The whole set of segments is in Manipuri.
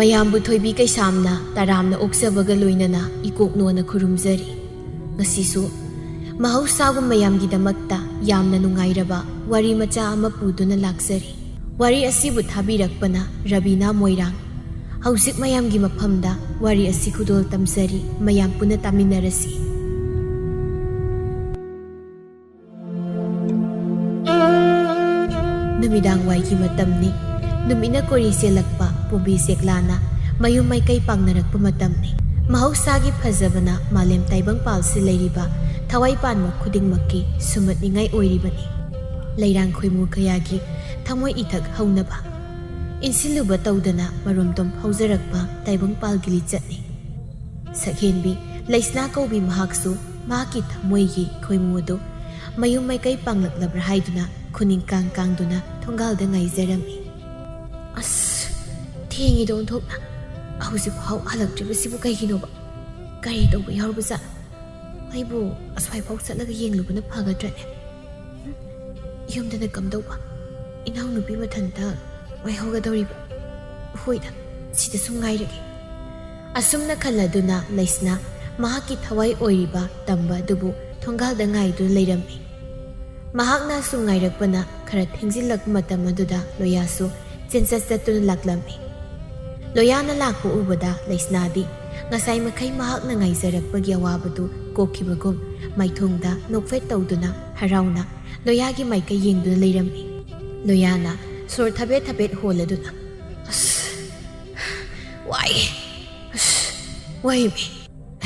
ꯃꯌꯥꯝꯕꯨ ꯊꯣꯏꯕꯤ ꯀꯩꯁꯥꯝꯅ ꯇꯔꯥꯝꯅ ꯑꯣꯛꯆꯕꯒ ꯂꯣꯏꯅꯅ ꯏꯀꯣꯛꯅꯣꯅ ꯈꯨꯔꯨꯝꯖꯔꯤ꯫ ꯉꯁꯤꯁꯨ ꯃꯍꯧꯁꯥꯒꯨꯝ ꯃꯌꯥꯝꯒꯤꯗꯃꯛꯇ ꯌꯥꯝꯅ ꯅꯨꯡꯉꯥꯏꯔꯕ ꯋꯥꯔꯤ ꯃꯆꯥ ꯑꯃ ꯄꯨꯗꯨꯅ ꯂꯥꯛꯆꯔꯤ꯫ ꯋꯥꯔꯤ ꯑꯁꯤꯕꯨ ꯊꯥꯕꯤꯔꯛꯄꯅ ꯔꯕꯤꯅꯥ ꯃꯣꯏꯔꯥꯡ꯫ ꯍꯧꯖꯤꯛ ꯃꯌꯥꯝꯒꯤ ꯃꯐꯝꯗ ꯋꯥꯔꯤ ꯑꯁꯤ ꯈꯨꯗꯣꯜ ꯇꯝꯖꯔꯤ, ꯃꯌꯥꯝ ꯄꯨꯟꯅ ꯇꯥꯃꯤꯟꯅꯔꯁꯤ꯫ ꯅꯨꯃꯤꯗꯥꯡ ꯋꯥꯏꯒꯤ ꯃꯇꯝꯅꯤ꯫ ꯅꯨꯃꯤꯠꯅ ꯀꯣꯔꯤ ꯁꯦꯜꯂꯛꯄ ꯄꯨꯝꯕꯤ ꯁꯦꯛꯂꯥꯅ ꯃꯌꯨꯝ ꯃꯥꯏꯀꯩ ꯄꯥꯡꯅꯔꯛꯄ ꯃꯇꯝꯅꯤ꯫ ꯃꯍꯧꯁꯥꯒꯤ ꯐꯖꯕꯅ ꯃꯥꯂꯦꯝ ꯇꯥꯏꯕꯪꯄꯥꯜꯁꯤ ꯂꯩꯔꯤꯕ ꯊꯋꯥꯏ ꯄꯥꯟꯕ ꯈꯨꯗꯤꯡꯃꯛꯀꯤ ꯁꯨꯝꯍꯠꯅꯤꯡꯉꯥꯏ ꯑꯣꯏꯔꯤꯕꯅꯤ꯫ ꯂꯩꯔꯥꯡ ꯈꯣꯏꯃꯨ ꯀꯌꯥꯒꯤ ꯊꯃꯣꯏ ꯏꯊꯛ ꯍꯧꯅꯕ ꯏꯟꯁꯤꯜꯂꯨꯕ ꯇꯧꯗꯅ ꯃꯔꯣꯝꯗꯣꯝ ꯐꯥꯎꯖꯔꯛꯄ ꯇꯥꯏꯕꯪꯄꯥꯜꯒꯤ ꯂꯤꯆꯠꯅꯤ꯫ ꯁꯛꯍꯦꯟꯕꯤ ꯂꯩꯁꯅꯥ ꯀꯧꯕꯤ ꯃꯍꯥꯛꯁꯨ ꯃꯍꯥꯛꯀꯤ ꯊꯃꯣꯏꯒꯤ ꯈꯣꯏꯃꯨ ꯑꯗꯨ ꯃꯌꯨꯝ ꯃꯥꯏꯀꯩ ꯄꯥꯡꯂꯛꯂꯕ꯭ꯔꯥ ꯍꯥꯏꯗꯨꯅ ꯈꯨꯅꯤꯡ ꯀꯥꯡ ꯀꯥꯡꯗꯨꯅ ꯊꯣꯡꯒꯥꯜꯗ ꯉꯥꯏꯖꯔꯝꯃꯤ꯫ ꯑꯁ ꯊꯦꯡꯉꯤꯗ ꯑꯣꯟꯊꯣꯛꯅ ꯍꯧꯖꯤꯛꯐꯥꯎ ꯍꯜꯂꯛꯇ꯭ꯔꯤꯕꯁꯤꯕꯨ ꯀꯩꯒꯤꯅꯣꯕ? ꯀꯔꯤ ꯇꯧꯕ ꯌꯥꯎꯔꯕꯖꯥꯠꯅꯣ? ꯑꯩꯕꯨ ꯑꯁ꯭ꯋꯥꯏꯐꯥꯎ ꯆꯠꯂꯒ ꯌꯦꯡꯂꯨꯕꯅ ꯐꯒꯗ꯭ꯔꯅꯦ? ꯌꯨꯝꯗꯅ ꯀꯝꯗꯧꯕ? ꯏꯅꯥꯎꯅꯨꯄꯤ ꯃꯊꯟꯇ ꯋꯥꯏꯍꯧꯒꯗꯧꯔꯤꯕ? ꯍꯣꯏꯗ, ꯁꯤꯗ ꯁꯨꯝ ꯉꯥꯏꯔꯒꯦ꯫ ꯑꯁꯨꯝꯅ ꯈꯜꯂꯗꯨꯅ ꯂꯩꯁꯅꯥ ꯃꯍꯥꯛꯀꯤ ꯊꯋꯥꯏ ꯑꯣꯏꯔꯤꯕ ꯇꯝꯕ ꯑꯗꯨꯕꯨ ꯊꯣꯡꯒꯥꯜꯗ ꯉꯥꯏꯗꯨꯅ ꯂꯩꯔꯝꯃꯤ꯫ ꯃꯍꯥꯛꯅ ꯁꯨꯝ ꯉꯥꯏꯔꯛꯄꯅ ꯈꯔ ꯊꯦꯡꯖꯤꯜꯂꯛꯄ ꯃꯇꯝ ꯑꯗꯨꯗ ꯂꯣꯌꯥꯁꯨ ꯆꯦꯟꯆꯠ ꯆꯠꯇꯨꯅ ꯂꯥꯛꯂꯝꯃꯤ꯫ ꯂꯣꯌꯥꯅ ꯂꯥꯛꯄ ꯎꯕꯗ ꯂꯩꯁꯅꯥꯗꯤ ꯉꯁꯥꯏ ꯃꯈꯩ ꯃꯍꯥꯛꯅ ꯉꯥꯏꯖꯔꯛꯄꯒꯤ ꯑꯋꯥꯕꯗꯨ ꯀꯣꯛꯈꯤꯕꯒꯨꯝ ꯃꯥꯏꯊꯣꯡꯗ ꯅꯣꯛꯐꯦꯠ ꯇꯧꯗꯨꯅ ꯍꯔꯥꯎꯅ ꯂꯣꯌꯥꯒꯤ ꯃꯥꯏꯀꯩ ꯌꯦꯡꯗꯨꯅ ꯂꯩꯔꯝꯃꯤ꯫ ꯂꯣꯌꯥꯅ ꯁꯣꯔ ꯊꯕꯦꯠ ꯊꯕꯦꯠ ꯍꯣꯜꯂꯗꯨꯅ ꯋꯥꯏꯌꯦ, ꯋꯥꯏꯌꯦꯃꯤ꯫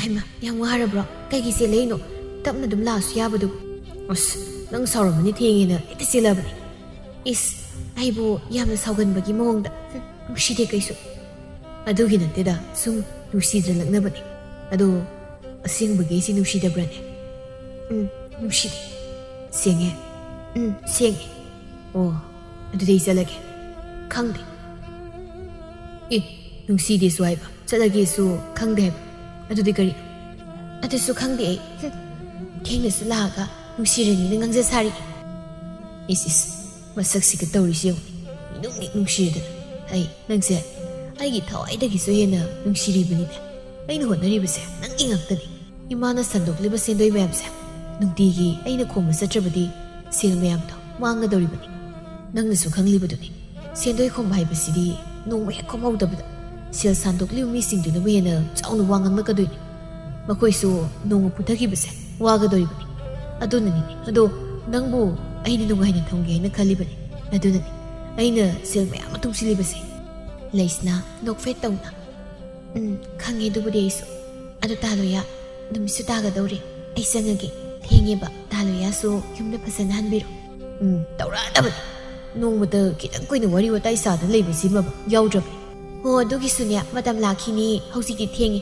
ꯍꯩꯃꯥ, ꯌꯥꯝ ꯋꯥꯔꯕ꯭ꯔꯣ? ꯀꯩꯒꯤ ꯆꯦꯜꯂꯛꯏꯅꯣ? ꯇꯞꯅ ꯑꯗꯨꯝ ꯂꯥꯛꯑꯁꯨ ꯌꯥꯕꯗꯨꯕꯨ꯫ ꯅꯪ ꯁꯥꯎꯔꯝꯃꯅꯤ, ꯊꯦꯡꯉꯦꯅ ꯍꯦꯛꯇ ꯆꯦꯜꯂꯕꯅꯤ꯫ ꯏꯁ, ꯑꯩꯕꯨ ꯌꯥꯝꯅ ꯁꯥꯎꯒꯟꯕꯒꯤ ꯃꯑꯣꯡꯗ ꯅꯨꯡꯁꯤꯗꯦ ꯀꯩꯁꯨ꯫ ꯑꯗꯨꯒꯤ ꯅꯠꯇꯦꯗ, ꯁꯨꯝ ꯅꯨꯡꯁꯤꯗ꯭ꯔꯂꯛꯅꯕꯅꯤ꯫ ꯑꯗꯣ ꯑꯁꯦꯡꯕꯒꯤ ꯑꯩꯁꯤ ꯅꯨꯡꯁꯤꯗꯕ꯭ꯔꯅꯦ? ꯅꯨꯡꯁꯤꯗꯦ꯫ ꯁꯦꯡꯉꯦ? ꯁꯦꯡꯉꯦ꯫ ꯑꯣ, ꯑꯗꯨꯗꯤ ꯑꯩ ꯆꯠꯂꯒꯦ꯫ ꯈꯪꯗꯦ꯫ ꯅꯨꯡꯁꯤꯗꯦꯁꯨ ꯍꯥꯏꯕ, ꯆꯠꯂꯒꯦꯁꯨ ꯈꯪꯗꯦ ꯍꯥꯏꯕ, ꯑꯗꯨꯗꯤ ꯀꯔꯤꯅꯣ? ꯑꯗꯨꯁꯨ ꯈꯪꯗꯦ ꯑꯩ꯫ ꯊꯦꯡꯅꯁꯨ ꯂꯥꯛꯑꯒ ꯅꯨꯡꯁꯤꯔꯅꯤꯅ ꯉꯥꯡꯖ ꯁꯥꯔꯤ꯫ ꯏꯁ ꯃꯁꯛꯁꯤꯒ ꯇꯧꯔꯤꯁꯤ ꯌꯦꯡꯉꯨ, ꯏꯅꯨꯡ ꯅꯨꯡꯁꯤꯔꯗꯅ꯫ ꯅꯪꯁꯦ ꯑꯩꯒꯤ ꯊꯋꯥꯏꯗꯒꯤꯁꯨ ꯍꯦꯟꯅ ꯅꯨꯡꯁꯤꯔꯤꯕꯅꯤꯅꯦ꯫ ꯑꯩꯅ ꯍꯣꯠꯅꯔꯤꯕꯁꯦ ꯅꯪꯒꯤ ꯉꯥꯛꯇꯅꯤ꯫ ꯏꯃꯥꯅ ꯁꯟꯗꯣꯛꯂꯤꯕ ꯁꯦꯟꯗꯣꯏ ꯃꯌꯥꯝꯁꯦ ꯅꯨꯡꯇꯤꯒꯤ ꯑꯩꯅ ꯈꯣꯝꯕ ꯆꯠꯇ꯭ꯔꯕꯗꯤ ꯁꯦꯜ ꯃꯌꯥꯝꯗꯣ ꯃꯥꯡꯒꯗꯧꯔꯤꯕꯅꯤ꯫ ꯅꯪꯅꯁꯨ ꯈꯪꯂꯤꯕꯗꯨꯅꯤ, ꯁꯦꯟꯗꯣꯏ ꯈꯣꯝꯕ ꯍꯥꯏꯕꯁꯤꯗꯤ ꯅꯣꯡꯃ ꯍꯦꯛ ꯈꯣꯝꯍꯧꯗꯕꯗ ꯁꯦꯜ ꯁꯥꯟꯗꯣꯛꯂꯤꯕ ꯃꯤꯁꯤꯡꯗꯨꯅꯕꯨ ꯍꯦꯟꯅ ꯆꯥꯎꯅ ꯋꯥ ꯉꯥꯡꯂꯛꯀꯗꯣꯏꯅꯤ꯫ ꯃꯈꯣꯏꯁꯨ ꯅꯣꯡꯃ ꯄꯨꯊꯈꯤꯕꯁꯦ ꯋꯥꯒꯗꯧꯔꯤꯕꯅꯤ꯫ ꯑꯗꯨꯅꯅꯤꯅꯦ, ꯑꯗꯣ ꯅꯪꯕꯨ ꯑꯩꯅ ꯅꯨꯡꯉꯥꯏꯅ ꯊꯝꯒꯦ ꯍꯥꯏꯅ ꯈꯜꯂꯤꯕꯅꯤ꯫ ꯑꯗꯨꯅꯅꯤ ꯑꯩꯅ ꯁꯦꯜ ꯃꯌꯥꯝ ꯑꯃ ꯇꯨꯡꯁꯤꯜꯂꯤꯕꯁꯦ꯫ ꯂꯩꯁꯅꯥ ꯅꯣꯛꯐꯦꯠ ꯇꯧꯅ ꯈꯪꯉꯦ ꯑꯗꯨꯕꯨꯗꯤ ꯑꯩꯁꯨ꯫ ꯑꯗꯨ ꯇꯥꯂꯣꯌꯥ, ꯅꯨꯃꯤꯠꯁꯨ ꯇꯥꯒꯗꯧꯔꯦ, ꯑꯩ ꯆꯪꯉꯒꯦ꯫ ꯊꯦꯡꯉꯦꯕ, ꯇꯥꯂꯣꯌꯥꯁꯨ ꯌꯨꯝꯗ ꯐꯖꯅ ꯍꯟꯕꯤꯔꯣ꯫ ꯇꯧꯔꯛꯑꯗꯕꯅꯤ꯫ ꯅꯣꯡꯃꯗ ꯈꯤꯇꯪ ꯀꯨꯏꯅ ꯋꯥꯔꯤ ꯋꯥꯇꯥꯏ ꯁꯥꯗꯅ ꯂꯩꯕꯁꯤꯃꯕ ꯌꯥꯎꯗ꯭ꯔꯕꯅꯤ꯫ ꯍꯣ, ꯑꯗꯨꯒꯤꯁꯨꯅꯦ, ꯃꯇꯝ ꯂꯥꯛꯈꯤꯅꯤ, ꯍꯧꯖꯤꯛꯇꯤ ꯊꯦꯡꯉꯦ꯫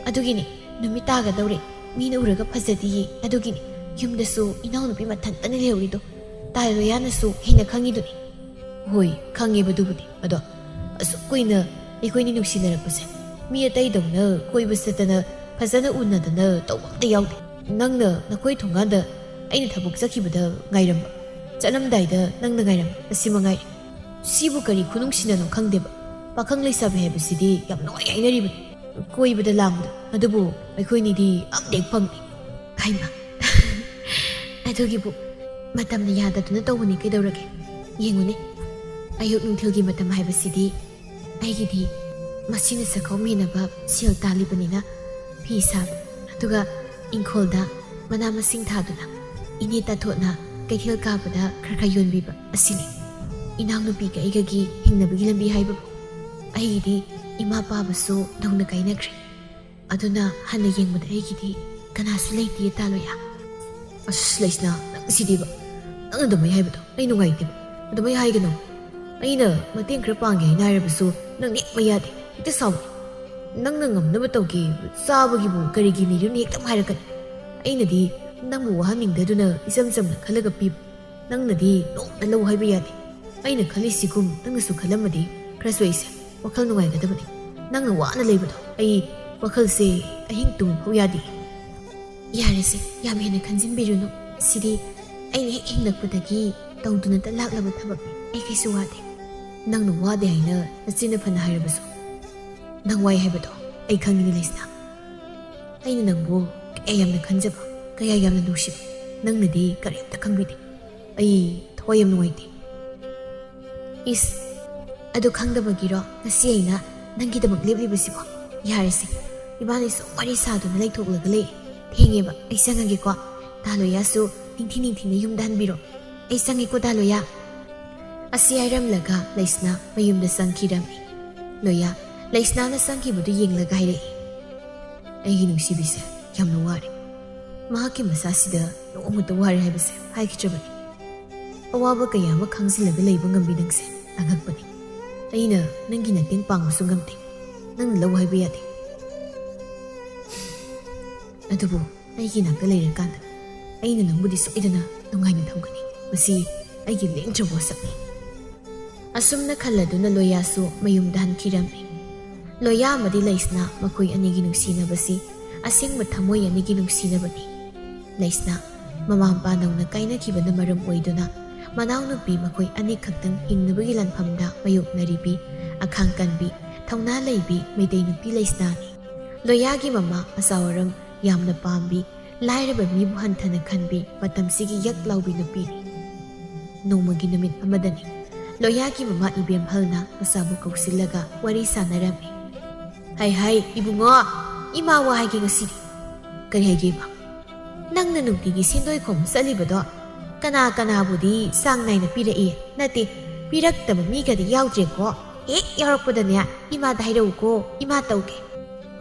ꯑꯗꯨꯒꯤꯅꯤ, ꯅꯨꯃꯤꯠ ꯇꯥꯒꯗꯧꯔꯦ, ꯃꯤꯅ ꯎꯔꯒ ꯐꯖꯗꯤꯌꯦ, ꯑꯗꯨꯒꯤꯅꯤ ꯌꯨꯝꯗꯁꯨ ꯏꯅꯥꯎꯅꯨꯄꯤ ꯃꯊꯟꯇꯅ ꯂꯩꯍꯧꯔꯤꯗꯣ꯫ ꯇꯥꯂꯣꯌꯥꯅꯁꯨ ꯍꯦꯟꯅ ꯈꯪꯉꯤꯗꯨꯅꯤ꯫ ꯍꯣꯏ, ꯈꯪꯉꯦꯕ ꯑꯗꯨꯕꯨꯗꯤ꯫ ꯑꯗꯣ ꯑꯁꯨꯛ ꯀꯨꯏꯅ ꯑꯩꯈꯣꯏꯅꯤ ꯅꯨꯡꯁꯤꯅꯔꯛꯄꯁꯦ ꯃꯤ ꯑꯇꯩꯗꯧꯅ ꯀꯣꯏꯕ ꯆꯠꯇꯅ ꯐꯖꯅ ꯎꯅꯗꯅ ꯇꯧꯕ ꯑꯝꯇ ꯌꯥꯎꯗꯦ꯫ ꯅꯪꯅ ꯅꯈꯣꯏ ꯊꯣꯡꯒꯥꯟꯗ ꯑꯩꯅ ꯊꯕꯛ ꯆꯠꯈꯤꯕꯗ ꯉꯥꯏꯔꯝꯕ, ꯆꯠꯂꯝꯗꯥꯏꯗ ꯅꯪꯅ ꯉꯥꯏꯔꯝꯕ, ꯑꯁꯤ ꯃꯉꯥꯏꯔꯦ꯫ ꯁꯤꯕꯨ ꯀꯔꯤ ꯈꯨꯅꯨꯡꯁꯤꯅꯅꯣ ꯈꯪꯗꯦꯕ꯫ ꯄꯥꯈꯪ ꯂꯩꯁꯥꯕꯤ ꯍꯥꯏꯕꯁꯤꯗꯤ ꯌꯥꯝ ꯅꯨꯡꯉꯥꯏ ꯍꯥꯏꯅꯔꯤꯕꯅꯤ, ꯀꯣꯏꯕꯗ ꯂꯥꯡꯕꯗ꯫ ꯑꯗꯨꯕꯨ ꯑꯩꯈꯣꯏꯅꯤꯗꯤ ꯑꯝꯇ ꯍꯦꯛ ꯐꯪꯗꯦ꯫ ꯍꯩꯃꯥ, ꯑꯗꯨꯒꯤꯕꯨ ꯃꯇꯝꯅ ꯌꯥꯗꯗꯨꯅ ꯇꯧꯕꯅꯤ ꯀꯩꯗꯧꯔꯒꯦ? ꯌꯦꯡꯉꯨꯅꯦ, ꯑꯌꯨꯛ ꯅꯨꯡꯊꯤꯜꯒꯤ ꯃꯇꯝ ꯍꯥꯏꯕꯁꯤꯗꯤ ꯑꯩꯒꯤꯗꯤ ꯃꯁꯤꯅ ꯁꯛꯈꯥꯎ ꯃꯦꯟꯅꯕ ꯁꯦꯜ ꯇꯥꯜꯂꯤꯕꯅꯤꯅ ꯐꯤ ꯁꯥꯕ, ꯑꯗꯨꯒ ꯏꯪꯈꯣꯜꯗ ꯃꯅꯥ ꯃꯁꯤꯡ ꯊꯥꯗꯨꯅ ꯏꯅꯦ ꯇꯥꯊꯣꯠꯅ ꯀꯩꯊꯦꯜ ꯀꯥꯕꯗ ꯈꯔ ꯌꯣꯟꯕꯤꯕ, ꯑꯁꯤꯅꯤ ꯏꯅꯥꯎꯅꯨꯄꯤꯒ ꯑꯩꯒꯒꯤ ꯍꯤꯡꯅꯕꯒꯤ ꯂꯝꯕꯤ ꯍꯥꯏꯕꯕꯨ꯫ ꯑꯩꯒꯤꯗꯤ ꯏꯃꯥ ꯄꯥꯕꯁꯨ ꯅꯧꯅ ꯀꯥꯏꯅꯈ꯭ꯔꯦ꯫ ꯑꯗꯨꯅ ꯍꯟꯅ ꯌꯦꯡꯕꯗ ꯑꯩꯒꯤꯗꯤ ꯀꯅꯥꯁꯨ ꯂꯩꯇꯦ ꯇꯥꯂꯣꯌꯥ꯫ ꯂꯩꯁꯅꯥ, ꯅꯪ ꯁꯤꯗꯤꯕ, ꯅꯪ ꯑꯗꯨꯃꯥꯏ ꯍꯥꯏꯕꯗꯣ ꯑꯩ ꯅꯨꯡꯉꯥꯏꯇꯦꯕ꯫ ꯑꯗꯨꯃꯥꯏ ꯍꯥꯏꯒꯅꯨ꯫ ꯑꯩꯅ ꯃꯇꯦꯡ ꯈꯔ ꯄꯥꯡꯒꯦ ꯍꯥꯏꯅ ꯍꯥꯏꯔꯕꯁꯨ ꯅꯪ ꯅꯦꯛꯄ ꯌꯥꯗꯦ, ꯍꯦꯛꯇ ꯁꯥꯎꯏ꯫ ꯅꯪꯅ ꯉꯝꯅꯕ ꯇꯧꯒꯦ, ꯆꯥꯕꯒꯤꯕꯨ ꯀꯔꯤꯒꯤ ꯃꯤꯔꯨꯝꯅꯤ ꯍꯦꯛꯇ ꯍꯥꯏꯔꯛꯀꯅꯤ꯫ ꯑꯩꯅꯗꯤ ꯅꯪꯕꯨ ꯋꯥꯍꯟꯅꯤꯡꯗꯗꯨꯅ ꯏꯆꯝ ꯆꯝꯅ ꯈꯜꯂꯒ ꯄꯤꯕ, ꯅꯪꯅꯗꯤ ꯅꯣꯡꯃꯇ ꯂꯧ ꯍꯥꯏꯕ ꯌꯥꯗꯦ꯫ ꯑꯩꯅ ꯈꯜꯂꯤꯁꯤꯒꯨꯝ ꯅꯪꯅꯁꯨ ꯈꯜꯂꯝꯃꯗꯤ ꯈꯔꯁꯨ ꯑꯩꯁꯦ ꯋꯥꯈꯜ ꯅꯨꯡꯉꯥꯏꯒꯗꯕꯅꯤ꯫ ꯅꯪꯅ ꯋꯥꯅ ꯂꯩꯕꯗꯣ ꯑꯩ ꯋꯥꯈꯜꯁꯦ ꯑꯍꯤꯡ ꯇꯨꯝꯐꯥꯎ ꯌꯥꯗꯦ꯫ ꯌꯥꯔꯦꯁꯦ, ꯌꯥꯝ ꯍꯦꯟꯅ ꯈꯟꯖꯤꯟꯕꯤꯔꯨꯅꯨ꯫ ꯁꯤꯗꯤ ꯑꯩꯅ ꯍꯦꯛ ꯍꯤꯡꯂꯛꯄꯗꯒꯤ ꯇꯧꯗꯨꯅꯇ ꯂꯥꯛꯂꯕ ꯊꯕꯛꯅꯤ, ꯑꯩ ꯀꯩꯁꯨ ꯋꯥꯗꯦ꯫ ꯅꯪꯅ ꯋꯥꯗꯦ ꯍꯥꯏꯅ ꯅꯆꯤꯟꯅ ꯐꯅ ꯍꯥꯏꯔꯕꯁꯨ nang wai haibado ai khangini leisna aina nangbo kaya yamna khanjaba kaya yamna nushib nangnadi karimta khangbide ai thoi yam nuwaite is adu khangdabagiro ngasi aina nangi damak leblibasibo yarisi ibani so wari saduna laithoklaga le thengeba ai sangage ko daloya su ningthi yumdan biro ai sangi ko daloya asi airamlaga leisna mayumda sangkirami loya leisna na sangkibudu yenglaga haire aigi nungsibise yamna wari mahaki masasida nomuta wari haibase haikichabani awaba kaya ma khangsilaga leiba ngambi nangse angakbani aina nangi na teng pangsu ngamte nang law haiba yade adubu aigi nakta leirakanda aina nangbudi soidana nungaina thamgani masi aigi lengtrabo sakni asumna khalladuna loya su mayumda hankhirami loya amadi leisna makoi anigi nungsinabasi asengba thamoi anigi nungsinabani leisna mama ampa nauna kainakibana maram oiduna manaw nupi makoi ani khaktang hingnabagi lanphamda mayoknaribi akhang kanbi thauna leibi meidei nupi leisna ni loyagi mama asawaram yamna pambi lairaba mibu hanthana khanbi matamsigi yak laubi nupi nomagi namit amadani loyagi mama ibem halna asabu kausilaga wari sanarami hai ibungo ima wa haigi ngasidi kari haigi ba nangna nungtigi sindoi khom salibado kana budi sang naina pirae nati piraktaba migadi yaudre ko yaurapodane ima dairau ko ima tauke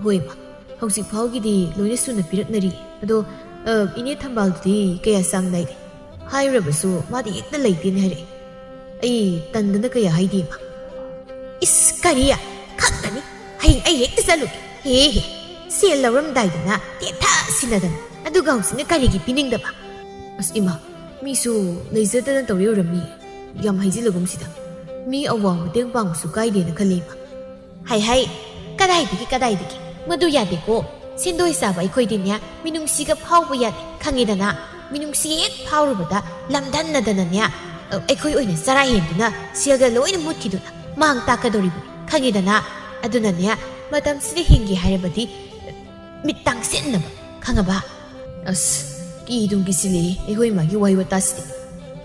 hoi ma hausi phawgidi loina suna piraknari ado ine thambaldudi kaya sang naide hairabasu madi ekta leitine hare ai tandana kaya haidi ma is kariya khakani hai ai ekta saluke he sel lawram daidana tetha sinadana aduga hausine karigi piningdaba as ima misu leizadana tawriurami yam haijilagumsida mi awang mateng pangsu kaidena khalima hai kadaidiki madu yade ko sindoi saba ikhoidine minungsiga phawba yade khangidana minungsi ek phawrubada lamdannadana ne aikhoi oina sara henduna siaga loina mutkiduna mang takadoribu khangidana aduna ne matam sidi hingi hairabadi mitang sennaba khangaba as ki sili aikhoi magi wai watasi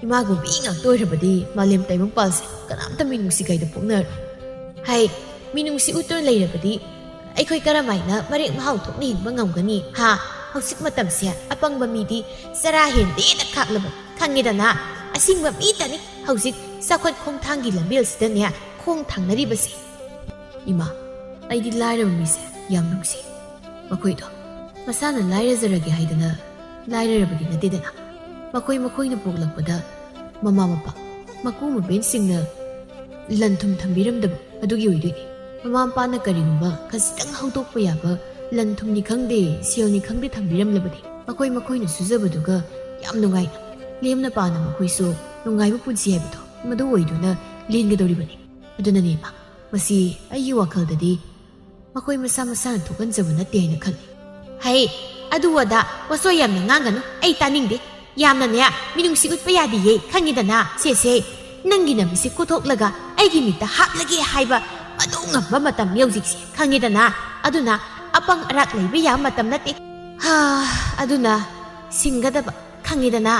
imagu binga toirabadi malem taimang palse kanamta minungsi kaida poknar hai minungsi utor leirabadi aikhoi karamaina marek mahau thokni hingba ngamgani ha hausik matam se apangba midi sara hende na khaklaba khangidana asingba mi tani hausik sakhot khongthangi lambel sidane khongthangnari base ima aidi laira mi se yam nungsi makoi do masana laira zarage haidana laira rabadi na dedana makoi na poglakpada mama mapa maku maben singna lanthum thambiramdaba adugi oidoi mama mapa na karigumba khasitang haudokpa yaba lanthum ni khangde sial ni khangde thambiramlabadi makoi na sujabaduga yam nungai lemna pana makoi so nungai bu punsi haibado madu oiduna lengedoribani aduna ne ma masi ayi wakhaldadi makoi masa na thokanjaba natte haina khali hai aduwada waso yamna nganganu ai taningde yamna ne minungsi utpa yadiye khangidana se nangi na misi kothok aigi mita haplage haiba adu ngamba matam yaujiksi khangidana aduna apang arak leibe ya matam nate ha aduna singadaba khangidana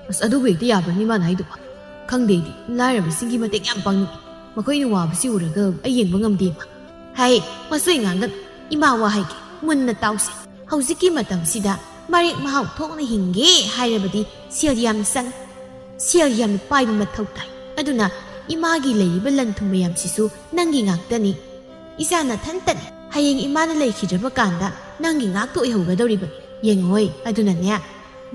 as adu wekti yabani man haidu khangdeidi lairaba singi matek yam pangni makoi ni wabasi uraga ayengba ngamde ma hai masoi ngangan ima wa haike munna tausi hauziki matam sida marek mahau thokna hinge hairabadi sial yam pai mathau tai aduna imagi leiba lanthum mayam sisu nangi ngaktani isana thantani hayeng imana leikhijaba kanda nangi ngakto ihaugadoriba yengoi aduna ne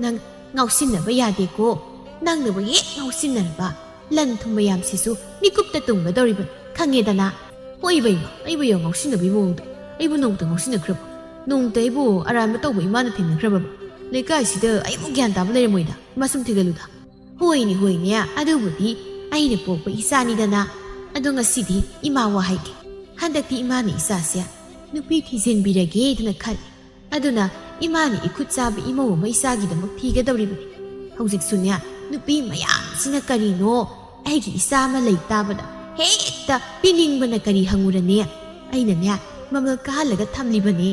nang ngausinaba yade ko nangna ba ye ngausinarba lanthum mayam sisu mikupta tunggadoriba khangedana hoibai ma aibu yo ngausinabi mongdo aibu nongta ngausinakhraba nongta aibu arama tawba imana thinakhraba lekai sida aibu gyan taba leremoida masum thigaluda hoine adubudi aina pokpa isani dana adunga sidi ima wa haike handakti imani isasya nupi thizen birage dana khal aduna imani ikutsabi imawo ma isagi da mak thiga dawribani haujik sunya nupi mayam sina karino aigi isa ma leitaba da hekta pining bana kari hangurane aina ne ꯃꯃꯜ ꯀꯥꯍꯜꯂꯒ ꯊꯝꯂꯤꯕꯅꯤ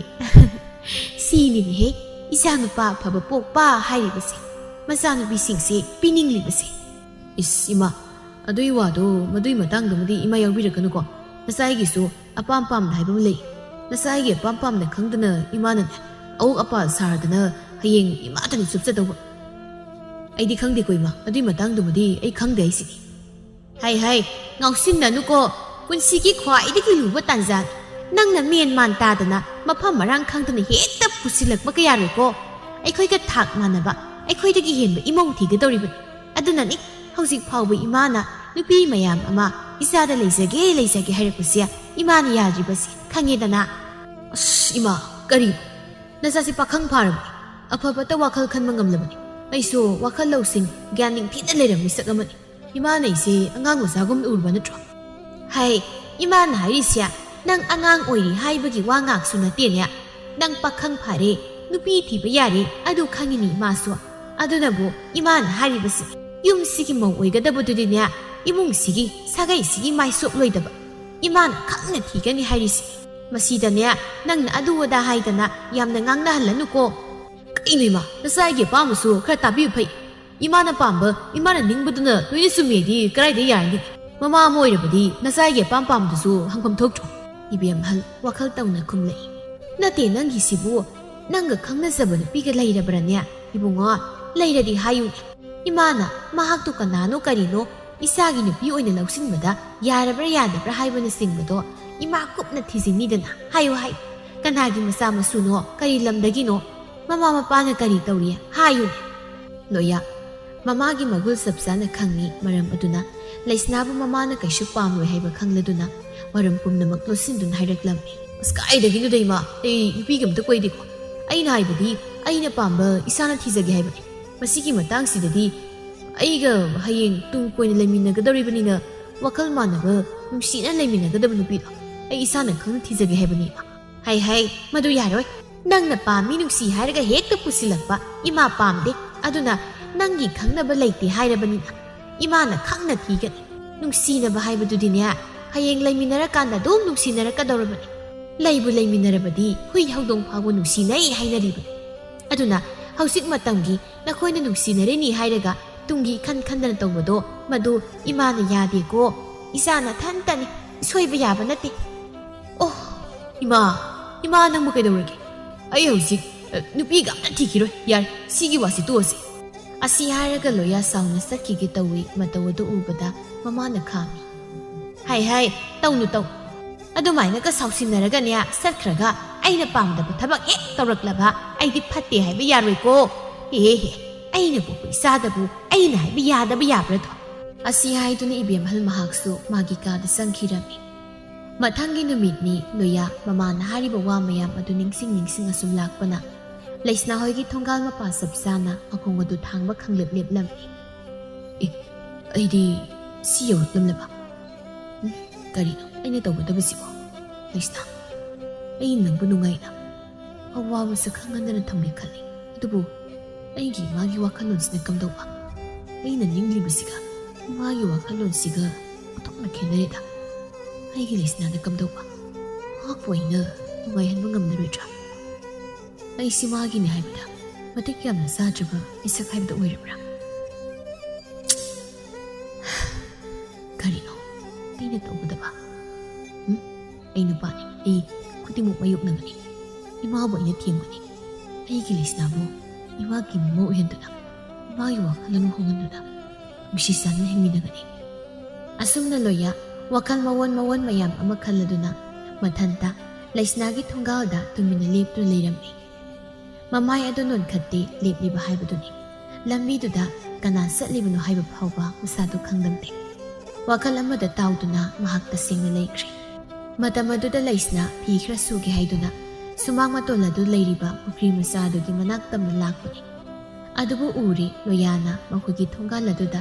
ꯁꯤꯅꯤꯅꯦꯍꯦ ꯏꯆꯥꯅꯨꯄꯥ ꯑꯐꯕ ꯄꯣꯛꯄ ꯍꯥꯏꯔꯤꯕꯁꯦ ꯃꯆꯥꯅꯨꯄꯤꯁꯤꯡꯁꯦ ꯄꯤꯅꯤꯡꯂꯤꯕꯁꯦ ꯏꯁ ꯏꯃꯥ ꯑꯗꯨꯏ ꯋꯥꯗꯣ ꯃꯗꯨꯏ ꯃꯇꯥꯡꯗꯨꯃꯗꯤ ꯏꯃꯥ ꯌꯥꯎꯕꯤꯔꯛꯀꯅꯨꯀꯣ ꯅꯆꯥꯏꯒꯤꯁꯨ ꯑꯄꯥꯝ ꯄꯥꯝꯗ ꯍꯥꯏꯕ ꯑꯃ ꯂꯩ ꯅꯆꯥꯏꯒꯤ ꯑꯄꯥꯝ ꯄꯥꯝꯗ ꯈꯪꯗꯅ ꯏꯃꯥꯅꯅꯦ ꯑꯋꯣꯛ ꯑꯄꯥ ꯁꯥꯔꯗꯅ ꯍꯌꯦꯡ ꯏꯃꯥꯇꯅꯤ ꯆꯨꯞꯆꯗꯧꯕ ꯑꯩꯗꯤ ꯈꯪꯗꯦꯀꯣ ꯏꯃꯥ ꯑꯗꯨꯏ ꯃꯇꯥꯡꯗꯨꯃꯗꯤ ꯑꯩ ꯈꯪꯗꯦ ꯍꯥꯏꯁꯤꯅꯤ ꯍꯥꯏ ꯉꯥꯎꯁꯤꯟꯅꯅꯨꯀꯣ ꯄꯨꯟꯁꯤꯒꯤ ꯈ꯭ꯋꯥꯏꯗꯒꯤ ꯂꯨꯕ ꯇꯥꯟꯖꯥ ꯅꯪꯅ ꯃꯦꯟ ꯃꯥꯟ ꯇꯥꯗꯅ ꯃꯐꯝ ꯃꯔꯥꯡ ꯈꯪꯗꯅ ꯍꯦꯛꯇ ꯄꯨꯁꯤꯜꯂꯛꯄ ꯀꯌꯥꯔꯣꯏꯀꯣ ꯑꯩꯈꯣꯏꯒ ꯊꯥꯛ ꯃꯥꯟꯅꯕ ꯑꯩꯈꯣꯏꯗꯒꯤ ꯍꯦꯟꯕ ꯏꯃꯧ ꯊꯤꯒꯗꯧꯔꯤꯕꯅꯤ ꯑꯗꯨꯅꯅꯤ ꯍꯧꯖꯤꯛ ꯐꯥꯎꯕ ꯏꯃꯥꯅ ꯅꯨꯄꯤ ꯃꯌꯥꯝ ꯑꯃ ꯏꯆꯥꯗ ꯂꯩꯖꯒꯦ ꯍꯥꯏꯔꯛꯄꯁꯦ ꯏꯃꯥꯅ ꯌꯥꯗ꯭ꯔꯤꯕꯁꯦ ꯈꯪꯉꯦꯗꯅ ꯑꯁ ꯏꯃꯥ ꯀꯔꯤ ꯅꯆꯥꯁꯤ ꯄꯥꯈꯪ ꯐꯥꯔꯕꯅꯤ ꯑꯐꯕꯇ ꯋꯥꯈꯜ ꯈꯟꯕ ꯉꯝꯂꯕꯅꯤ ꯑꯩꯁꯨ ꯋꯥꯈꯜ ꯂꯧꯁꯤꯡ ꯒ꯭ꯌꯥꯟ ꯅꯤꯡꯊꯤꯅ ꯂꯩꯔꯝ ꯃꯤꯁꯛ ꯑꯃꯅꯤ ꯏꯃꯥꯅ ꯑꯩꯁꯦ ꯑꯉꯥꯡ ꯃꯆꯥꯒꯨꯝꯅ ꯎꯔꯕ ꯅꯠꯇ꯭ꯔꯣ ꯍꯥꯏ ꯏꯃꯥꯅ ꯍꯥꯏꯔꯤꯁꯦ ꯅꯪ ꯑꯉꯥꯡ ꯑꯣꯏꯔꯤ ꯍꯥꯏꯕꯒꯤ ꯋꯥ ꯉꯥꯛꯁꯨ ꯅꯠꯇꯦꯅꯦ ꯅꯪ ꯄꯥꯈꯪ ꯐꯥꯔꯦ ꯅꯨꯄꯤ ꯊꯤꯕ ꯌꯥꯔꯦ ꯑꯗꯨ ꯈꯪꯉꯤꯅꯤ ꯏꯃꯥꯁꯨ ꯑꯗꯨꯅꯕꯨ ꯏꯃꯥꯅ ꯍꯥꯏꯔꯤꯕꯁꯤ ꯌꯨꯝꯁꯤꯒꯤ ꯃꯧ ꯑꯣꯏꯒꯗꯕꯗꯨꯗꯤꯅꯦ ꯏꯃꯨꯡꯁꯤꯒꯤ ꯁꯥꯒꯩꯁꯤꯒꯤ ꯃꯥꯏꯁꯣꯛꯂꯣꯏꯗꯕ ꯏꯃꯥꯅ ꯈꯪꯅ ꯊꯤꯒꯅꯤ ꯍꯥꯏꯔꯤꯁꯤ ꯃꯁꯤꯗꯅꯦ ꯅꯪꯅ ꯑꯗꯨ ꯑꯗꯥ ꯍꯥꯏꯗꯅ ꯌꯥꯝꯅ ꯉꯥꯡꯅꯍꯜꯂꯅꯨꯀꯣ ꯀꯩꯅꯣ ꯏꯃꯥ ꯅꯆꯥꯒꯤ ꯑꯄꯥꯝꯕꯁꯨ ꯈꯔ ꯇꯥꯕꯤꯕ ꯐꯩ ꯏꯃꯥꯅ ꯄꯥꯝꯕ ꯏꯃꯥꯅ ꯅꯤꯡꯕꯗꯨꯅ ꯂꯣꯏꯅ ꯆꯨꯝꯃꯦꯗꯤ ꯀꯗꯥꯏꯗ ꯌꯥꯔꯅꯤ ꯃꯃꯥ ꯑꯃ ꯑꯣꯏꯔꯕꯗꯤ ꯅꯆꯥꯒꯤ ꯑꯄꯥꯝꯕꯗꯨꯁꯨ ꯍꯪꯐꯝ ꯊꯣꯛꯇ꯭ꯔꯣ ꯏꯕꯦꯝꯍꯜ ꯋꯥꯈꯜ ꯇꯧꯅ ꯈꯨꯝꯂꯛꯏ ꯅꯠꯇꯦ ꯅꯪꯒꯤꯁꯤꯕꯨ ꯅꯪꯒ ꯈꯪꯅꯖꯕ ꯅꯨꯄꯤꯒ ꯂꯩꯔꯕ꯭ꯔꯅꯦ ꯏꯕꯨꯡꯉꯣ ꯂꯩꯔꯗꯤ ꯍꯥꯏꯌꯨꯅꯦ ꯏꯃꯥꯅ ꯃꯍꯥꯛꯇꯨ ꯀꯅꯥꯅꯣ ꯀꯔꯤꯅꯣ ꯏꯆꯥꯒꯤ ꯅꯨꯄꯤ ꯑꯣꯏꯅ ꯂꯧꯁꯤꯟꯕꯗ ꯌꯥꯔꯕ꯭ꯔꯥ ꯌꯥꯗꯕ꯭ꯔꯥ ꯍꯥꯏꯕꯅꯆꯤꯡꯕꯗꯣ ꯏꯃꯥ ꯀꯨꯞꯅ ꯊꯤꯖꯤꯟꯅꯤꯗꯅ ꯍꯥꯏꯌꯨ ꯀꯅꯥꯒꯤ ꯃꯆꯥ ꯃꯁꯨꯅꯣ ꯀꯔꯤ ꯂꯝꯗꯒꯤꯅೋ ꯃꯃꯥ ꯃꯄꯥꯅ ꯀꯔꯤ ꯇꯧꯔꯤ ꯍꯥꯏꯌꯨꯅꯦ ꯂꯣꯏꯌꯥ ꯃꯃꯥꯒꯤ ꯃꯒꯨꯜ ꯆꯞ ꯆꯥꯅ ꯈꯪꯉꯤ ꯃꯔꯝ ꯑꯗꯨꯅ ꯂꯩꯁꯅꯥꯕꯨ ꯃꯃꯥꯅ ꯀꯩꯁꯨ ꯄꯥꯝꯂꯣꯏ ꯍꯥꯏꯕ ꯈꯪꯂꯗꯨꯅ ꯋꯥꯔꯝ ꯄꯨꯝꯅꯃꯛ ꯂꯣꯠꯁꯤꯟꯗꯨꯅ ꯍꯥꯏꯔꯛꯂꯝꯃꯤ ꯑꯁ ꯀꯥꯏꯗꯒꯤꯅꯣꯗ ꯏꯃꯥ ꯑꯩ ꯅꯨꯄꯤꯒ ꯑꯝꯇ ꯀꯣꯏꯗꯦꯀꯣ ꯑꯩꯅ ꯍꯥꯏꯕꯗꯤ ꯑꯩꯅ ꯄꯥꯝꯕ ꯏꯁꯥꯅ ꯊꯤꯖꯒꯦ ꯍꯥꯏꯕꯅꯤ ꯃꯁꯤꯒꯤ ꯃꯇꯥꯡꯁꯤꯗꯗꯤ ꯑꯩꯒ ꯍꯌꯦꯡ ꯇꯨꯡ ꯀꯣꯏꯅ ꯂꯩꯃꯤꯟꯅꯒꯗꯧꯔꯤꯕꯅꯤꯅ ꯋꯥꯈꯜ ꯃꯥꯟꯅꯕ ꯅꯨꯡꯁꯤꯅ ꯂꯩꯃꯤꯟꯅꯒꯗꯕ ꯅꯨꯄꯤꯗꯣ ꯑꯩ ꯏꯁꯥꯅ ꯈꯪꯅ ꯊꯤꯖꯒꯦ ꯍꯥꯏꯕꯅꯤ ꯍꯥꯏ ꯃꯗꯨ ꯌꯥꯔꯣꯏ ꯅꯪꯅ ꯄꯥꯝꯃꯤ ꯅꯨꯡꯁꯤ ꯍꯥꯏꯔꯒ ꯍꯦꯛꯇ ꯄꯨꯁꯤꯜꯂꯛꯄ ꯏꯃꯥ ꯄꯥꯝꯗꯦ ꯑꯗꯨꯅ ꯅꯪꯒꯤ ꯈꯪꯅꯕ ꯂꯩꯇꯦ ꯍꯥꯏꯔꯕꯅꯤꯅ ꯏꯃꯥꯅ ꯈꯪꯅ ꯊꯤꯒꯅꯤ ꯅꯨꯡꯁꯤꯅꯕ ꯍꯥꯏꯕꯗꯨꯗꯤꯅꯦ ꯍꯌꯦꯡ ꯂꯩꯃꯤꯟꯅꯔꯀꯥꯟꯗ ꯑꯗꯨꯝ ꯅꯨꯡꯁꯤꯅꯔꯛꯀꯗꯧꯔꯕꯅꯤ ꯂꯩꯕꯨ ꯂꯩꯃꯤꯟꯅꯔꯕꯗꯤ ꯍꯨꯏ ꯍꯧꯗꯣꯡ ꯐꯥꯎꯕ ꯅꯨꯡꯁꯤꯅꯩ ꯍꯥꯏꯅꯔꯤꯕꯅꯤ ꯑꯗꯨꯅ ꯍꯧꯖꯤꯛ ꯃꯇꯝꯒꯤ ꯅꯈꯣꯏꯅ ꯅꯨꯡꯁꯤꯅꯔꯤꯅꯤ ꯍꯥꯏꯔꯒ ꯇꯨꯡꯒꯤ ꯈꯟꯗꯅ ꯇꯧꯕꯗꯣ ꯃꯗꯨ ꯏꯃꯥꯅ ꯌꯥꯗꯦꯀꯣ ꯏꯆꯥꯅ ꯊꯟꯇꯅꯤ ꯁꯣꯏꯕ ꯌꯥꯕ ꯅꯠꯇꯦ ꯑꯣ ꯏꯃꯥ ꯅꯪꯕꯨ ꯀꯩꯗꯧꯔꯒꯦ ꯑꯩ ꯍꯧꯖꯤꯛ ꯅꯨꯄꯤꯒ ꯑꯝꯇ ꯊꯤꯈꯤꯔꯣꯏ ꯌꯥꯔꯦ ꯁꯤꯒꯤ ꯋꯥꯁꯤ ꯇꯣꯛꯑꯁꯤ ꯑꯁꯤ ꯍꯥꯏꯔꯒ ꯂꯣꯌꯥ ꯁꯥꯎꯅ ꯆꯠꯈꯤꯒꯦ ꯇꯧꯏ ꯃꯇꯧ ꯑꯗꯨ ꯎꯕꯗ ꯃꯃꯥꯅ ꯈꯥꯝꯃꯤ ꯍꯥꯏ ꯇꯧꯅꯨ ꯑꯗꯨꯃꯥꯏꯅꯒ ꯁꯥꯎꯁꯤꯟꯅꯔꯒꯅꯦ ꯆꯠꯈ꯭ꯔꯒ ꯑꯩꯅ ꯄꯥꯝꯗꯕ ꯊꯕꯛ ꯍꯦꯛ ꯇꯧꯔꯛꯂꯕ ꯑꯩꯗꯤ ꯐꯠꯇꯦ ꯍꯥꯏꯕ ꯌꯥꯔꯣꯏꯀꯣ ꯍꯦ ꯑꯩꯅ ꯄꯣꯛꯄ ꯏꯆꯥꯗꯕꯨ ꯑꯩꯅ ꯍꯥꯏꯕ ꯌꯥꯗꯕ ꯌꯥꯕ꯭ꯔꯗꯣ ꯑꯁꯤ ꯍꯥꯏꯗꯨꯅ ꯏꯕꯦꯝꯍꯜ ꯃꯍꯥꯛꯁꯨ ꯃꯥꯒꯤ ꯀꯥꯗ ꯆꯪꯈꯤꯔꯝꯃꯤ ꯃꯊꯪꯒꯤ ꯅꯨꯃꯤꯠꯅꯤ ꯂꯣꯌꯥ ꯃꯃꯥꯅ ꯍꯥꯏꯔꯤꯕ ꯋꯥ ꯃꯌꯥꯝ ꯑꯗꯨ ꯅꯤꯡꯁꯤꯡ ꯑꯁꯨꯝ ꯂꯥꯛꯄꯅ ꯂꯩꯁꯅꯥ ꯍꯣꯏꯒꯤ ꯊꯣꯡꯒꯥꯜ ꯃꯄꯥ ꯆꯞ ꯆꯥꯅ ꯃꯈꯣꯡ ꯑꯗꯨ ꯊꯥꯡꯕ ꯈꯪꯂꯦꯞ ꯂꯦꯞꯂꯝꯃꯤ ꯑꯩꯗꯤ ꯁꯤ ꯌꯧꯔꯛꯂꯝꯂꯕ ꯀꯔꯤꯅꯣ ꯑꯩꯅ ꯇꯧꯒꯗꯕꯁꯤꯕꯣ ꯂꯩꯁꯅꯥ ꯑꯩ ꯅꯪꯕꯨ ꯅꯨꯡꯉꯥꯏꯅ ꯑꯋꯥꯕꯁꯨ ꯈꯪꯍꯟꯗꯅ ꯊꯝꯒꯦ ꯈꯜꯂꯤ ꯑꯗꯨꯕꯨ ꯑꯩꯒꯤ ꯏꯃꯥꯒꯤ ꯋꯥꯈꯜꯂꯣꯟꯁꯤꯅ ꯀꯝꯗꯧꯕ ꯑꯩꯅ ꯅꯤꯡꯂꯤꯕꯁꯤꯒ ꯏꯃꯥꯒꯤ ꯋꯥꯈꯜꯂꯣꯟꯁꯤꯒ ꯑꯣꯟꯊꯣꯛꯅ ꯈꯦꯠꯅꯔꯦꯗ ꯑꯩꯒꯤ ꯂꯩꯁꯅꯥꯅ ꯀꯝꯗꯧꯕ ꯃꯍꯥꯛꯄꯨ ꯑꯩꯅ ꯅꯨꯡꯉꯥꯏꯍꯟꯕ ꯉꯝꯂꯔꯣꯏꯗ꯭ꯔꯥ ꯑꯩꯁꯤ ꯃꯥꯒꯤꯅꯤ ꯍꯥꯏꯕꯗ ꯃꯇꯤꯛ ꯌꯥꯝꯅ ꯆꯥꯗ꯭ꯔꯕ ꯃꯤꯁꯛ ꯍꯥꯏꯕꯗꯨ ꯑꯣꯏꯔꯕ꯭ꯔꯥ ꯀꯔꯤꯅꯣ ꯑꯩꯅ ꯇꯧꯒꯗꯕ ꯑꯩ ꯅꯨꯄꯥꯅꯤ ꯑꯩ ꯈꯨꯗꯤꯡꯃꯛ ꯃꯥꯌꯣꯛꯅꯒꯅꯤ ꯏꯃꯥꯕꯨ ꯑꯩꯅ ꯊꯦꯝꯒꯅꯤ ꯑꯩꯒꯤ ꯂꯩꯁꯅꯥꯕꯨ ꯏꯃꯥꯒꯤ ꯃꯃꯧ ꯑꯣꯏꯍꯟꯗꯨꯅ ꯏꯃꯥꯒꯤ ꯋꯥꯈꯜꯂꯣꯟ ꯍꯣꯡꯍꯟꯗꯨꯅ ꯅꯨꯡꯁꯤ ꯆꯥꯟꯅꯅ ꯍꯤꯡꯃꯤꯟꯅꯒꯅꯤ ꯑꯁꯨꯝꯅ ꯂꯣꯌꯥ ꯋꯥꯈꯜ ꯃꯋꯣꯟ ꯃꯌꯥꯝ ꯑꯃ ꯈꯜꯂꯗꯨꯅ ꯃꯊꯟꯇ ꯂꯩꯁꯅꯥꯒꯤ ꯊꯣꯡꯒꯥꯜꯗ ꯇꯨꯃꯤꯟꯅ ꯂꯦꯞꯇꯨꯅ ꯂꯩꯔꯝꯃꯤ ꯃꯃꯥꯏ ꯑꯗꯨ ꯅꯣꯟꯈꯠꯇꯦ ꯂꯦꯞꯂꯤꯕ ꯍꯥꯏꯕꯗꯨꯅꯤ ꯂꯝꯕꯤꯗꯨꯗ ꯀꯅꯥ ꯆꯠꯂꯤꯕꯅꯣ ꯍꯥꯏꯕ ꯐꯥꯎꯕ ꯃꯁꯥꯗꯨ ꯈꯪꯂꯝꯗꯦ ꯋꯥꯈꯜ ꯑꯃꯗ ꯇꯥꯎꯗꯨꯅ ꯃꯍꯥꯛ ꯇꯁꯦꯡꯅ ꯂꯩꯈ꯭ꯔꯦ ꯃꯇꯝ ꯑꯗꯨꯗ ꯂꯩꯁꯅꯥ ꯐꯤ ꯈꯔ ꯁꯨꯒꯦ ꯍꯥꯏꯗꯨꯅ ꯁꯨꯃꯥꯡ ꯃꯇꯣꯜ ꯑꯗꯨ ꯂꯩꯔꯤꯕ ꯄꯨꯈ꯭ꯔꯤ ꯃꯆꯥ ꯑꯗꯨꯒꯤ ꯃꯅꯥꯛ ꯇꯝꯅ ꯂꯥꯛꯄꯅꯤ ꯑꯗꯨꯕꯨ ꯎꯔꯤ ꯂꯣꯌꯥꯅ ꯃꯈꯣꯏꯒꯤ ꯊꯣꯡꯒꯥꯜ ꯑꯗꯨꯗ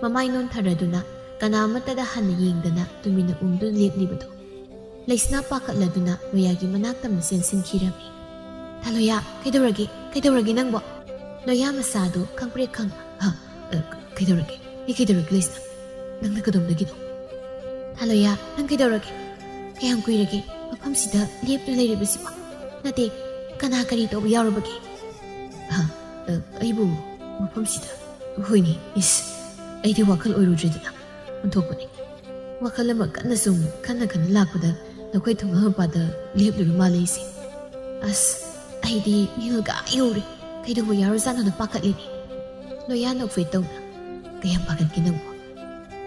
ꯃꯃꯥꯏ ꯅꯣꯟꯊꯔꯗꯨꯅ ꯀꯅꯥꯃꯠꯇꯗ ꯍꯟꯅ ꯌꯦꯡꯗꯅ ꯇꯨꯃꯤꯟꯅ ꯎꯡꯗꯨꯅ ꯂꯦꯞꯂꯤꯕꯗꯣ ꯂꯩꯁꯅꯥ ꯄꯥꯈꯠꯂꯗꯨꯅ ꯂꯣꯌꯥꯒꯤ ꯃꯅꯥꯛ ꯇꯝꯅ ꯆꯦꯟꯁꯤꯟꯈꯤꯔꯝꯃꯤ ꯊꯥꯂꯣꯌꯥ ꯀꯩꯗꯧꯔꯒꯦ ꯅꯪꯕꯣ ꯂꯣꯌꯥ ꯃꯆꯥꯗꯨ ꯈꯪꯄ꯭ꯔꯦꯛ ꯀꯩꯗꯧꯔꯒꯦ ꯂꯩꯁꯅꯥ ꯅꯪꯅ ꯀꯗꯣꯝꯗꯒꯤꯅꯣ ꯊꯥꯂꯣꯌꯥ ꯅꯪ ꯀꯩꯗꯧꯔꯒꯦ ꯀꯌꯥꯝ ꯀꯨꯏꯔꯒꯦ ꯃꯐꯝꯁꯤꯗ ꯂꯦꯞꯇꯨꯅ ꯂꯩꯔꯤꯕꯁꯤꯕꯣ ꯅꯠꯇꯦ ꯀꯅꯥ ꯀꯔꯤ ꯇꯧꯕ ꯌꯥꯎꯔꯕꯒꯦ ꯑꯩꯕꯨ ꯃꯐꯝꯁꯤꯗ ꯍꯣꯏꯅꯦ ꯏꯁ ꯑꯩꯗꯤ ꯋꯥꯈꯜ ꯑꯣꯏꯔꯨꯗ꯭ꯔꯦꯗꯅ ꯑꯣꯟꯊꯣꯛꯄꯅꯤ ꯋꯥꯈꯜ ꯑꯃ ꯀꯟꯅ ꯁꯨꯝ ꯈꯟꯅ ꯂꯥꯛꯄꯗ ꯅꯈꯣꯏ ꯊꯣꯡꯒꯥꯜ ꯃꯄꯥꯗ ꯂꯦꯞꯂꯨꯔ ꯃꯥꯜꯂꯦ ꯑꯩꯁꯦ ꯑꯁ ꯑꯩꯗꯤ ꯃꯤꯍꯨꯜꯒ ꯌꯧꯔꯦ ꯀꯩꯗꯧꯕ ꯌꯥꯎꯔꯖꯥꯠꯅꯣꯅ ꯄꯥꯈꯠꯂꯤꯅꯤ ꯂꯣꯌꯥ ꯅꯣꯛꯐꯦꯠ ꯇꯧꯅ ꯀꯌꯥꯝ ꯄꯥꯈꯠꯀꯦ ꯅꯪꯕꯣ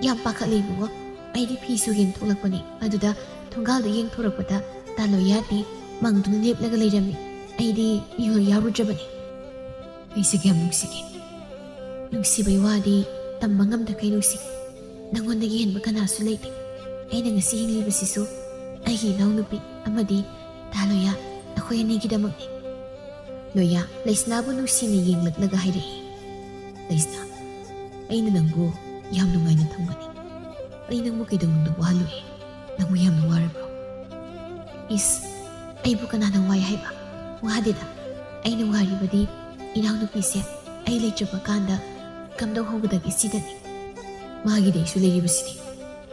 ꯌꯥꯝ ꯄꯥꯈꯠꯂꯦ ꯏꯕꯨꯡꯉꯣ ꯑꯩꯗꯤ ꯐꯤꯁꯨ ꯌꯦꯡꯊꯣꯛꯂꯛꯄꯅꯤ ꯑꯗꯨꯗ ꯊꯣꯡꯒꯥꯜꯗ ꯌꯦꯡꯊꯣꯔꯛꯄꯗ ꯂꯣꯌꯥꯗꯤ ꯃꯪꯗꯨꯅ ꯂꯦꯞꯂꯒ ꯂꯩꯔꯝꯃꯤ ꯑꯩꯗꯤ ꯃꯤꯍꯨꯜ ꯌꯥꯎꯔꯨꯗ꯭ꯔꯕꯅꯤ ꯑꯩꯁꯦ ꯀꯌꯥꯝ ꯅꯨꯡꯁꯤꯒꯦ ꯅꯨꯡꯁꯤꯕꯩ ꯋꯥꯗꯤ ꯇꯝꯕ ꯉꯝꯗꯈꯩ ꯅꯨꯡꯁꯤ ꯅꯪꯉꯣꯟꯗꯒꯤ ꯍꯦꯟꯕ ꯀꯅꯥꯁꯨ ꯂꯩꯇꯦ ꯑꯩꯅ ꯉꯁꯤ ꯍꯤꯡꯂꯤꯕꯁꯤꯁꯨ ꯑꯩꯒꯤ ꯏꯅꯥꯎꯅꯨꯄꯤ ꯑꯃꯗꯤ ꯂꯣꯌꯥ ꯑꯩꯈꯣꯏ ꯑꯅꯤꯒꯤꯗꯃꯛꯅꯤ ꯂꯣꯌꯥ ꯂꯩꯁꯅꯥꯕꯨ ꯅꯨꯡꯁꯤꯅ ꯌꯦꯡꯂꯛꯂꯒ ꯍꯥꯏꯔꯛꯏ ꯂꯩꯁꯅꯥ ꯑꯩꯅ ꯅꯪꯕꯨ ꯌꯥꯝ ꯅꯨꯡꯉꯥꯏꯅ ꯊꯝꯒꯅꯤ ꯑꯩ ꯅꯪꯕꯨ ꯀꯩꯗꯧꯅꯨꯡꯗ ꯋꯥꯍꯜꯂꯨꯏ ꯅꯪꯕꯨ ꯌꯥꯝꯅ ꯋꯥꯔꯕ꯭ꯔꯣ ꯏꯁ ꯑꯩꯕꯨ ꯀꯅꯥꯅ ꯋꯥꯏ ꯍꯥꯏꯕ ꯋꯥꯗꯦꯗ ꯑꯩꯅ ꯋꯥꯔꯤꯕꯗꯤ ꯏꯅꯥꯎꯅꯨꯄꯤꯁꯦ ꯑꯩ ꯂꯩꯇ꯭ꯔꯕ ꯀꯥꯟꯗ ꯀꯝꯗꯧꯍꯧꯒꯗꯒꯦ ꯁꯤꯗꯅꯤ ꯃꯥꯒꯤꯗꯤ ꯑꯩꯁꯨ ꯂꯩꯔꯤꯕꯁꯤꯗꯤ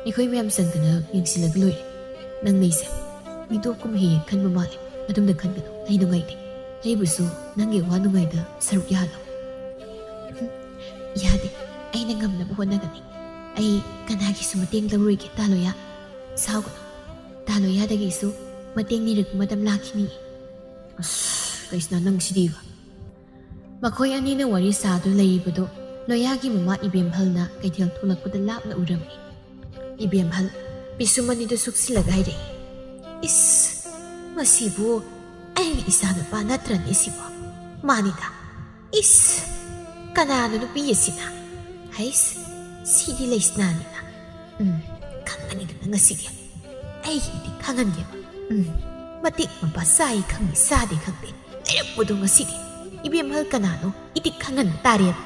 ꯑꯩꯈꯣꯏ ꯃꯌꯥꯝ ꯆꯪꯗꯅ ꯌꯦꯡꯁꯤꯜꯂꯒ ꯂꯣꯏꯔꯦ ꯅꯪ ꯅꯩꯁꯦ ꯃꯤꯇꯣꯞꯀꯨꯝꯕ ꯍꯦꯛ ꯈꯟꯕ ꯃꯥꯜꯂꯦ ꯑꯗꯨꯝꯅ ꯈꯟꯒꯅꯨ ꯑꯩ ꯅꯨꯡꯉꯥꯏꯇꯦ ꯑꯩꯕꯨꯁꯨ ꯅꯪꯒꯤ ꯋꯥ ꯅꯨꯡꯉꯥꯏꯗ ꯁꯔꯨꯛ ꯌꯥꯍꯜꯂꯣ ꯌꯥꯗꯦ ꯑꯩꯅ ꯉꯝꯅꯕ ꯍꯣꯠꯅꯒꯅꯤ ꯑꯩ ꯀꯅꯥꯒꯤꯁꯨ ꯃꯇꯦꯡ ꯂꯧꯔꯣꯏꯒꯦ ꯂꯣꯌꯥ ꯁꯥꯎꯒꯅꯨ ꯂꯣꯌꯥꯗꯒꯤꯁꯨ ꯃꯇꯦꯡ ꯅꯤꯔꯛꯄ ꯃꯇꯝ ꯂꯥꯛꯈꯤꯅꯤ ꯑꯁ ꯂꯩꯁꯅꯥ ꯅꯪ ꯁꯤꯗꯤꯕ ꯃꯈꯣꯏ ꯑꯅꯤꯅ ꯋꯥꯔꯤ ꯁꯥꯗꯨꯅ ꯂꯩꯔꯤꯕꯗꯣ ꯂꯣꯌꯥꯒꯤ ꯃꯃꯥ ꯏꯕꯦꯝꯍꯜꯅ ꯀꯩꯊꯦꯜ ꯊꯣꯛꯂꯛꯄꯗ ꯂꯥꯞꯅ ꯎꯔꯝꯃꯤ ꯏꯕꯦꯝꯍꯜ ꯄꯤꯁꯨꯝ ꯑꯅꯤꯗꯨ ꯁꯨꯛꯆꯤꯜꯂꯒ ꯍꯥꯏꯔꯛꯏ ꯏꯁ ꯃꯁꯤꯕꯨ ꯑꯩꯒꯤ ꯏꯆꯥꯅꯨꯄꯥ ꯅꯠꯇ꯭ꯔꯅꯦ ꯁꯤꯕꯣ ꯃꯥꯅꯤꯗ ꯏꯁ ꯀꯅꯥꯅꯣ ꯅꯨꯄꯤ ꯑꯁꯤꯅ ꯍꯩꯁ ꯁꯤꯗꯤ ꯂꯩꯁꯅꯥꯅꯤꯅ ꯈꯪꯒꯅꯤꯗꯅ ꯉꯁꯤꯗꯤ ꯑꯩꯒꯤꯗꯤ ꯈꯪꯍꯟꯒꯦꯕ ꯃꯇꯤꯛ ꯃꯄꯥ ꯆꯥꯏ ꯈꯪꯗꯦ ꯆꯥꯗꯦ ꯈꯪꯗꯦ ꯂꯩꯔꯛꯄꯗꯣ ꯉꯁꯤꯗꯤ ꯏꯕꯦꯝꯍꯜ ꯀꯅꯥꯅꯣ ꯏꯇꯤꯛ ꯈꯪꯍꯟꯕ ꯇꯥꯔꯦꯕ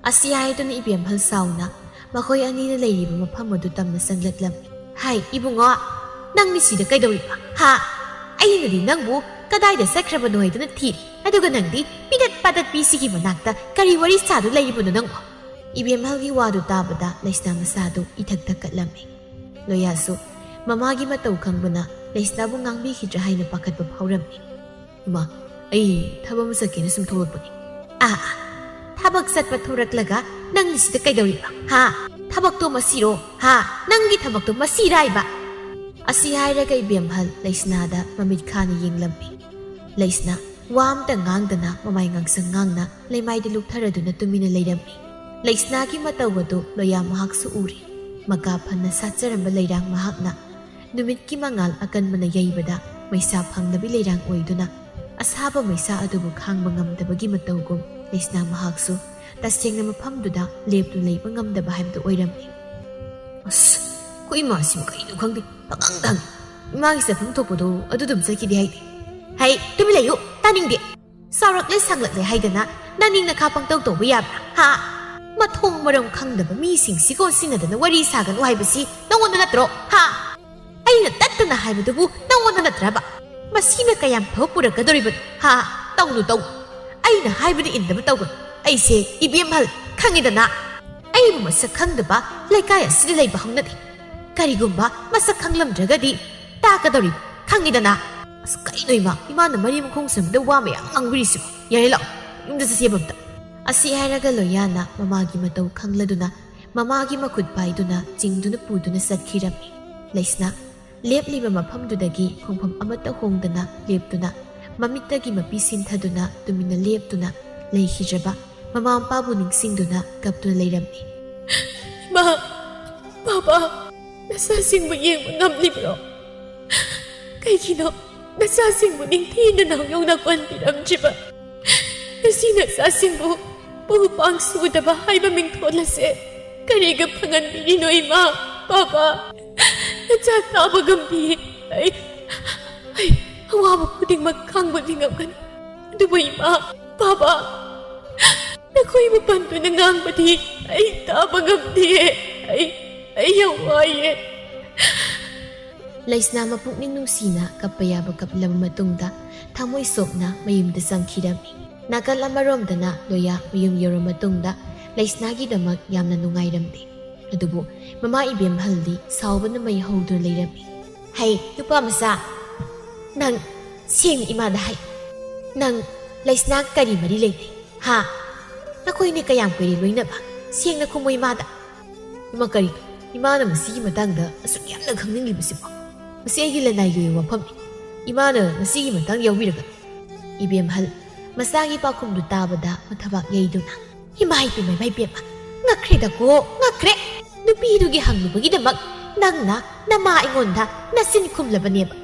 ꯑꯁꯤ ꯍꯥꯏꯗꯨꯅ ꯏꯕꯦꯝꯍꯜ ꯁꯥꯎꯅ ꯃꯈꯣꯏ ꯑꯅꯤꯅ ꯂꯩꯔꯤꯕ ꯃꯐꯝ ꯑꯗꯨ ꯇꯝꯅ ꯆꯪꯂꯛꯂꯝꯃꯤ ꯍꯥꯏ ꯏꯕꯨꯡꯉꯣ ꯅꯪꯅꯤ ꯁꯤꯗ ꯀꯩꯗꯧꯔꯤꯕ ꯍꯥ ꯑꯩꯅꯗꯤ ꯅꯪꯕꯨ ꯀꯗꯥꯏꯗ ꯆꯠꯈ꯭ꯔꯕꯅꯣ ꯍꯥꯏꯗꯨꯅ ꯊꯤꯔꯤ ꯑꯗꯨꯒ ꯅꯪꯗꯤ ꯄꯤꯗꯠ ꯄꯥꯗꯠꯄꯤ ꯁꯤꯒꯤ ꯃꯅꯥꯛꯇ ꯀꯔꯤ ꯋꯥꯔꯤ ꯁꯥꯗꯨ ꯂꯩꯔꯤꯕꯅꯣ ꯅꯪꯕꯨ ꯏꯕꯦꯝꯍꯜꯒꯤ ꯋꯥꯗꯨ ꯇꯥꯕꯗ ꯂꯩꯁꯅꯥ ꯃꯁꯥꯗꯨ ꯏꯊꯛ ꯊꯛꯀꯠꯂꯝꯃꯤ ꯂꯣꯌꯥꯁꯨ ꯃꯃꯥꯒꯤ ꯃꯇꯧ ꯈꯪꯕꯅ ꯂꯩꯁꯅꯥꯕꯨ ꯉꯥꯡꯕꯤꯈꯤꯗ꯭ꯔꯥ ꯍꯥꯏꯅ ꯄꯥꯈꯠꯄ ꯐꯥꯎꯔꯝꯃꯤ ꯏꯃꯥ ꯑꯩ ꯊꯕꯛ ꯑꯃ ꯆꯠꯀꯦꯅ ꯁꯨꯝ ꯊꯣꯛꯂꯛꯄꯅꯤ ꯊꯕꯛ ꯆꯠꯄ ꯊꯣꯔꯛꯂꯒ ꯅꯪꯗꯤ ꯁꯤꯗ ꯀꯩꯗꯧꯔꯤꯕ ꯍꯥ ꯊꯕꯛꯇꯣ ꯃꯁꯤꯔꯣ ꯍꯥ ꯅꯪꯒꯤ ꯊꯕꯛꯇꯣ ꯃꯁꯤꯔꯥꯏꯕ ꯑꯁꯤ ꯍꯥꯏꯔꯒ ꯏꯕꯦꯝꯍꯜ ꯂꯩꯁꯅꯥꯗ ꯃꯃꯤꯠ ꯈꯥꯅ ꯌꯦꯡꯂꯝꯃꯤ ꯂꯩꯁꯅꯥ ꯋꯥ ꯑꯝꯇ ꯉꯥꯡꯗꯅ ꯃꯃꯥꯏ ꯉꯥꯡꯁꯪ ꯉꯥꯡꯅ ꯂꯩꯃꯥꯏꯗ ꯂꯨꯛꯊꯔꯗꯨꯅ ꯇꯨꯃꯤꯟꯅ ꯂꯩꯔꯝꯃꯤ ꯂꯩꯁꯅꯥꯒꯤ ꯃꯇꯧ ꯑꯗꯨ ꯂꯣꯌꯥ ꯃꯍꯥꯛꯁꯨ ꯎꯔꯤ ꯃꯀꯥ ꯐꯟꯅ ꯁꯥꯠꯆꯔꯝꯕ ꯂꯩꯔꯥꯡ ꯃꯍꯥꯛꯅ ꯅꯨꯃꯤꯠꯀꯤ ꯃꯉꯥꯜ ꯑꯀꯟꯕꯅ ꯌꯩꯕꯗ ꯃꯩꯁꯥ ꯐꯪꯂꯕꯤ ꯂꯩꯔꯥꯡ ꯑꯣꯏꯗꯨꯅ ꯑꯁꯥꯕ ꯃꯩꯁꯥ ꯑꯗꯨꯕꯨ ꯈꯥꯡꯕ ꯉꯝꯗꯕꯒꯤ ꯃꯇꯧꯒꯨꯝ ꯂꯩꯁꯅꯥ ꯃꯍꯥꯛꯁꯨ ꯇꯁꯦꯡꯅ ꯃꯐꯝꯗꯨꯗ ꯂꯦꯞꯇꯨ ꯂꯩꯕ ꯉꯝꯗꯕ ꯍꯥꯏꯕꯗꯨ ꯑꯣꯏꯔꯝꯃꯤ ꯑꯁ ꯑꯩꯈꯣꯏ ꯏꯃꯥꯁꯤꯕꯨ ꯀꯩꯅꯣ ꯈꯪꯗꯦ ꯄꯪꯍꯪꯗ ꯍꯪꯉꯤ ꯏꯃꯥꯒꯤ ꯆꯠꯐꯝ ꯊꯣꯛꯄꯗꯣ ꯑꯗꯨꯗꯨꯝ ꯆꯠꯈꯤꯗꯦ ꯍꯥꯏꯗꯤ ꯍꯩ ꯇꯨꯃꯤꯟ ꯂꯩꯌꯨ ꯇꯥꯅꯤꯡꯗꯦ ꯁꯥꯎꯔꯛꯂꯦ ꯁꯥꯡꯂꯛꯂꯦ ꯍꯥꯏꯗꯅ ꯅꯅꯤꯡ ꯅꯈꯥ ꯄꯪꯇꯧ ꯇꯧꯕ ꯌꯥꯕ꯭ꯔꯥ ꯍꯥ ꯃꯊꯣꯡ ꯃꯔꯝ ꯈꯪꯗꯕ ꯃꯤꯁꯤꯡꯁꯤ ꯀꯣꯟꯁꯤꯟꯅꯗꯅ ꯋꯥꯔꯤ ꯁꯥꯒꯅꯨ ꯍꯥꯏꯕꯁꯤ ꯅꯪꯉꯣꯟꯗ ꯅꯠꯇ꯭ꯔꯣ ꯍꯥ ꯑꯩꯅ ꯇꯠꯇꯅ ꯍꯥꯏꯕꯗꯨꯕꯨ ꯅꯪꯉꯣꯟꯗ ꯅꯠꯇ꯭ꯔꯕ ꯃꯁꯤꯅ ꯀꯌꯥꯝ ꯐꯕ ꯄꯨꯔꯛꯀꯗꯧꯔꯤꯕꯅꯣ ꯍꯥ ꯇꯧꯅꯨ ꯑꯩꯅ ꯍꯥꯏꯕꯗ ꯏꯟꯗꯕ ꯇꯧꯒꯅꯨ ꯑꯩꯁꯦ ꯏꯕꯦꯝꯍꯜ ꯈꯪꯉꯤꯗꯅ ꯑꯩꯕꯨ ꯃꯁꯛ ꯈꯪꯗꯕ ꯂꯩꯀꯥꯏ ꯑꯁꯤꯗ ꯂꯩꯕ ꯍꯧꯅꯗꯦ ꯀꯔꯤꯒꯨꯝꯕ ꯃꯁꯛ ꯈꯪꯂꯝꯗ꯭ꯔꯒꯗꯤ ꯇꯥꯛꯀꯗꯧꯔꯤꯕ ꯈꯪꯉꯤꯗꯅ ꯑꯁ ꯀꯩꯅꯣ ꯏꯃꯥꯅ ꯃꯔꯤ ꯃꯈꯣꯡ ꯁꯝꯕꯗ ꯋꯥ ꯃꯌꯥꯝ ꯉꯥꯡꯕꯤꯔꯤꯁꯤꯕꯣ ꯌꯥꯔꯦ ꯂꯥꯛꯑꯣ ꯌꯨꯝꯗ ꯆꯠꯁꯦꯕ ꯑꯝꯇ ꯑꯁꯤ ꯍꯥꯏꯔꯒ ꯂꯣꯌꯥꯅ ꯃꯃꯥꯒꯤ ꯃꯇꯧ ꯈꯪꯂꯗꯨꯅ ꯃꯃꯥꯒꯤ ꯃꯈꯨꯠ ꯄꯥꯏꯗꯨꯅ ꯆꯤꯡꯗꯨꯅ ꯄꯨꯗꯨꯅ ꯆꯠꯈꯤꯔꯝꯃꯤ ꯂꯩꯁꯅꯥ ꯂꯦꯞꯂꯤꯕ ꯃꯐꯝꯗꯨꯗꯒꯤ ꯈꯣꯡꯐꯝ ꯑꯃꯠꯇ ꯍꯣꯡꯗꯅ ꯂꯦꯞꯇꯨꯅ ꯃꯃꯤꯠꯇꯒꯤ ꯃꯄꯤ ꯁꯤꯟꯊꯗꯨꯅ ꯇꯨꯃꯤꯟꯅ ꯂꯦꯞꯇꯨꯅ ꯂꯩꯈꯤꯗ꯭ꯔꯕ ꯃꯃꯥ ꯃꯄꯥꯕꯨ ꯅꯤꯡꯁꯤꯡꯗꯨꯅ ꯀꯞꯇꯨꯅ ꯂꯩꯔꯝꯃꯤ ꯏꯃꯥ ꯕꯥꯕꯥ ꯅꯆꯥꯁꯤꯡꯕꯨ ꯌꯦꯡꯕ ꯉꯝꯂꯤꯕ꯭ꯔꯣ ꯀꯩꯒꯤꯅꯣ ꯅꯆꯥꯁꯤꯡꯕꯨ ꯅꯤꯡꯊꯤꯅ ꯅꯥꯎꯌꯧꯅ ꯀꯣꯟꯕꯤꯔꯝꯗ꯭ꯔꯤꯕ ꯉꯁꯤ ꯅꯆꯥꯁꯤꯡꯕꯨ ꯄꯨ ꯄꯥꯡ ꯁꯨꯗꯕ ꯍꯥꯏꯕ ꯃꯤꯡꯊꯣꯜ ꯑꯁꯦ ꯀꯔꯤꯒ ꯐꯪꯍꯟꯕꯤꯔꯤꯅꯣ ꯏꯃꯥ ꯕꯥꯕꯥ ꯅꯆꯥ ꯇꯥꯕ ꯉꯝꯕꯤꯌꯦ ꯑꯩ ꯑꯋꯥꯕ ꯈꯨꯗꯤꯡꯃꯛ ꯈꯥꯡꯕꯗꯤ ꯉꯝꯒꯅꯤ ꯑꯗꯨꯕꯨ ꯏꯃꯥ ꯕꯥꯕꯥ ꯅꯈꯣꯏ ꯃꯄꯟꯗꯨꯅ ꯉꯥꯡꯕꯗꯤ ꯑꯩ ꯇꯥꯕ ꯉꯝꯗꯤꯌꯦ ꯑꯩ ꯌꯥꯝ ꯋꯥꯏꯌꯦ ꯂꯩꯁꯅꯥ ꯃꯄꯨꯛꯅꯤꯡ ꯅꯨꯡꯁꯤꯅ ꯀꯞꯄ ꯌꯥꯕ ꯀꯞꯂꯕ ꯃꯇꯨꯡꯗ ꯊꯃꯣꯏ ꯁꯣꯛꯅ ꯃꯌꯨꯝꯗ ꯆꯪꯈꯤꯔꯝꯃꯤ ꯅꯥꯀꯜ ꯑꯃꯔꯣꯝꯗꯅ ꯂꯣꯌꯥ ꯃꯌꯨꯝ ꯌꯧꯔ ꯃꯇꯨꯡꯗ ꯂꯩꯁꯅꯥꯒꯤꯗꯃꯛ ꯌꯥꯝꯅ ꯅꯨꯡꯉꯥꯏꯔꯝꯗꯦ ꯑꯗꯨꯕꯨ ꯃꯃꯥ ꯏꯕꯦꯝꯍꯜꯗꯤ ꯁꯥꯎꯕꯅ ꯃꯩ ꯍꯧꯗꯨꯅ ꯂꯩꯔꯝꯃꯤ ꯍꯩ ꯅꯨꯄꯥ ꯃꯆꯥ nang sing ima da hai nang laisna kari mari le ha na koi ne kayam koi loina ba sing na khumoi ma da ima kari ima na masi gi matang da asuk yam na khangning li bisi ba masi gi la nai gi wa pham ima na masi gi matang yaw bi da ibem hal masa gi pa khum du ta ba da mathaba yei du na ima hi pi mai bai pe ma ngakre da ko ngakre nu pi du gi hang lu ba gi da mak nang na nama ingon da na sin khum la ba ne ba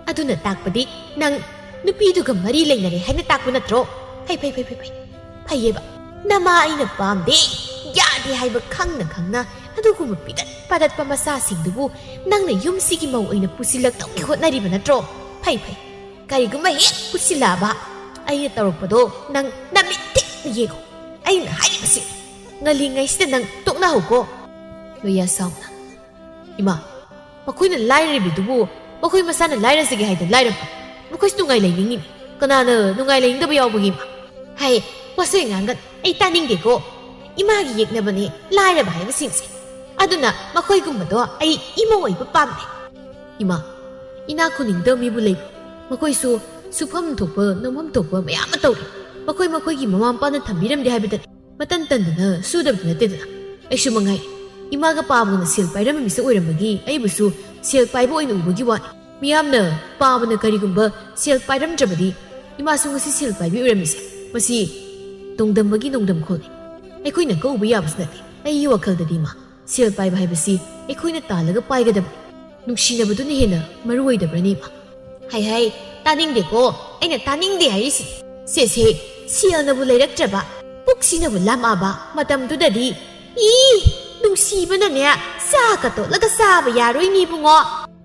aduna tak pa di nang nu pi du ga mari lai na re hai na tak bu na tro hai pai pai pai pai pai ye ba nama ai na pam de ya di hai ba khang na adu ku pi da padat pa masa sing du bu nang na yum si gi mau ai na pusilak tau ki khot na ri ba na tro pai pai kai gu ma he pusila ba ai na tarok pa do nang na mi tik na ye ko ai na hai ba si ngali ngai si nang tok na ho ko lo ya saw na ima makoi na lai ri bi du bu makoi masa na lai ra si gi hai da lai ra makoi su ngai lai ning ni kana na nu ngai lai ning da ba yaw ba gi ma hai wa se ngang ga ai ta ning de ko ima gi yek na ba ni lai ra ba hai ba sing se aduna makoi gum ma do ai imo ai ba pam ne ima ina khu ning da mi bu lai makoi su supham thok ba namam thok ba ma ya ma taw makoi gi mama pa na thambi ram de hai ba da matan tan na su da na te da ai su mangai ima ga pa bu na sil pai ram mi se oi ram gi ai bu su sil pai bo oi nu bu gi wa miyam na pa bu na kari gum ba sil pai ram jaba di ima su ngi sil pai bi oi ram mi se masi dongdam ba gi dongdam khol ai khoi na ko bu ya ba sa ne ai yi wa khal da di ma sil pai ba hai ba si ai khoi na ta la ga pai ga da nungsi na bu du ne he na maru oi da bra ni ma hai ta ning de ko ai na ta ning de hai si se sil na bu lai rak tra ba puk si na bu lam a ba matam du da di i nungsi ba na ne sa ka to la ga sa ba ya roi ni bu ngo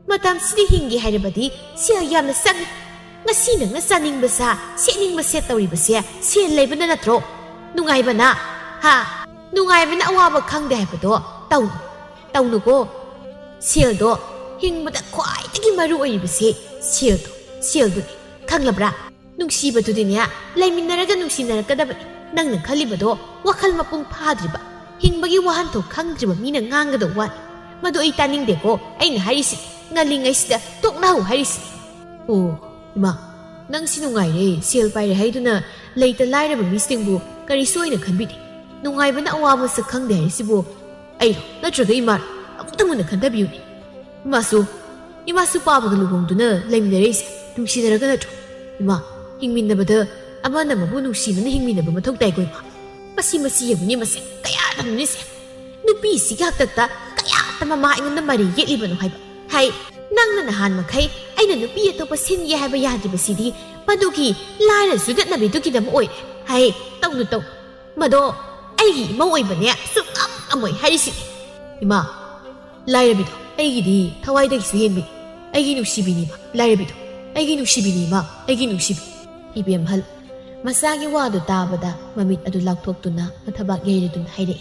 matam si di hingi hai ba di sil yam na sang ngasi na nga sa ning ba sa se ning ba se tawi ba se sil lai ba na tro nungai ba na ha nungai ba na awa ba khang de hai ba do tau nu ko sil do hing ba da khwai ta gi maru oi ba se sil du khang labra nungsi ba du di ne lai min na ra ga nungsi na ra ka da ba nang na khali ba do wakhal mapung pha dri ba hing ba gi wahan to khang dri ba mi na ngang ga do wa madu ai ta ning de ko ai na hari si ngali ngai si da tok na hu hari si o ima nang si nungai re sil pai re hai du na lai ta lai ra ba mi sing bu kari soi na khan bi di nungai ba na awa ba sa khang de hai si bu ai na tra ga ima amuk ta mun na khan da bi ni ima su pa ba ga lu bong du na lai mi re si tung si na ra ga na tro ima hing min na ba da ama na ma bu nu si na hing min na ba ma thok dai ko ima masi ya bu ni ma se kaya ta ni se nu pi si ga ta kaya ta ma ingon na mari ye li ba no hai ba hai nang na han ma khai ai na nu pi to pa sin ye hai ba ya di ba si di pa du ki lai ra su dat na bi du ki da mo oi hai tau ma do ai gi mo oi ba ne su amoi hai si ima lai ra bi do ai gi di thawai da gi su yen bi ai gi nu si bi ni ba lai ra bi do ai gi nu si bi ni ma ai gi nu si bi ibem hal masagi wa do ta ba da mamit adu lak thok tu na mathaba ge re dun hai re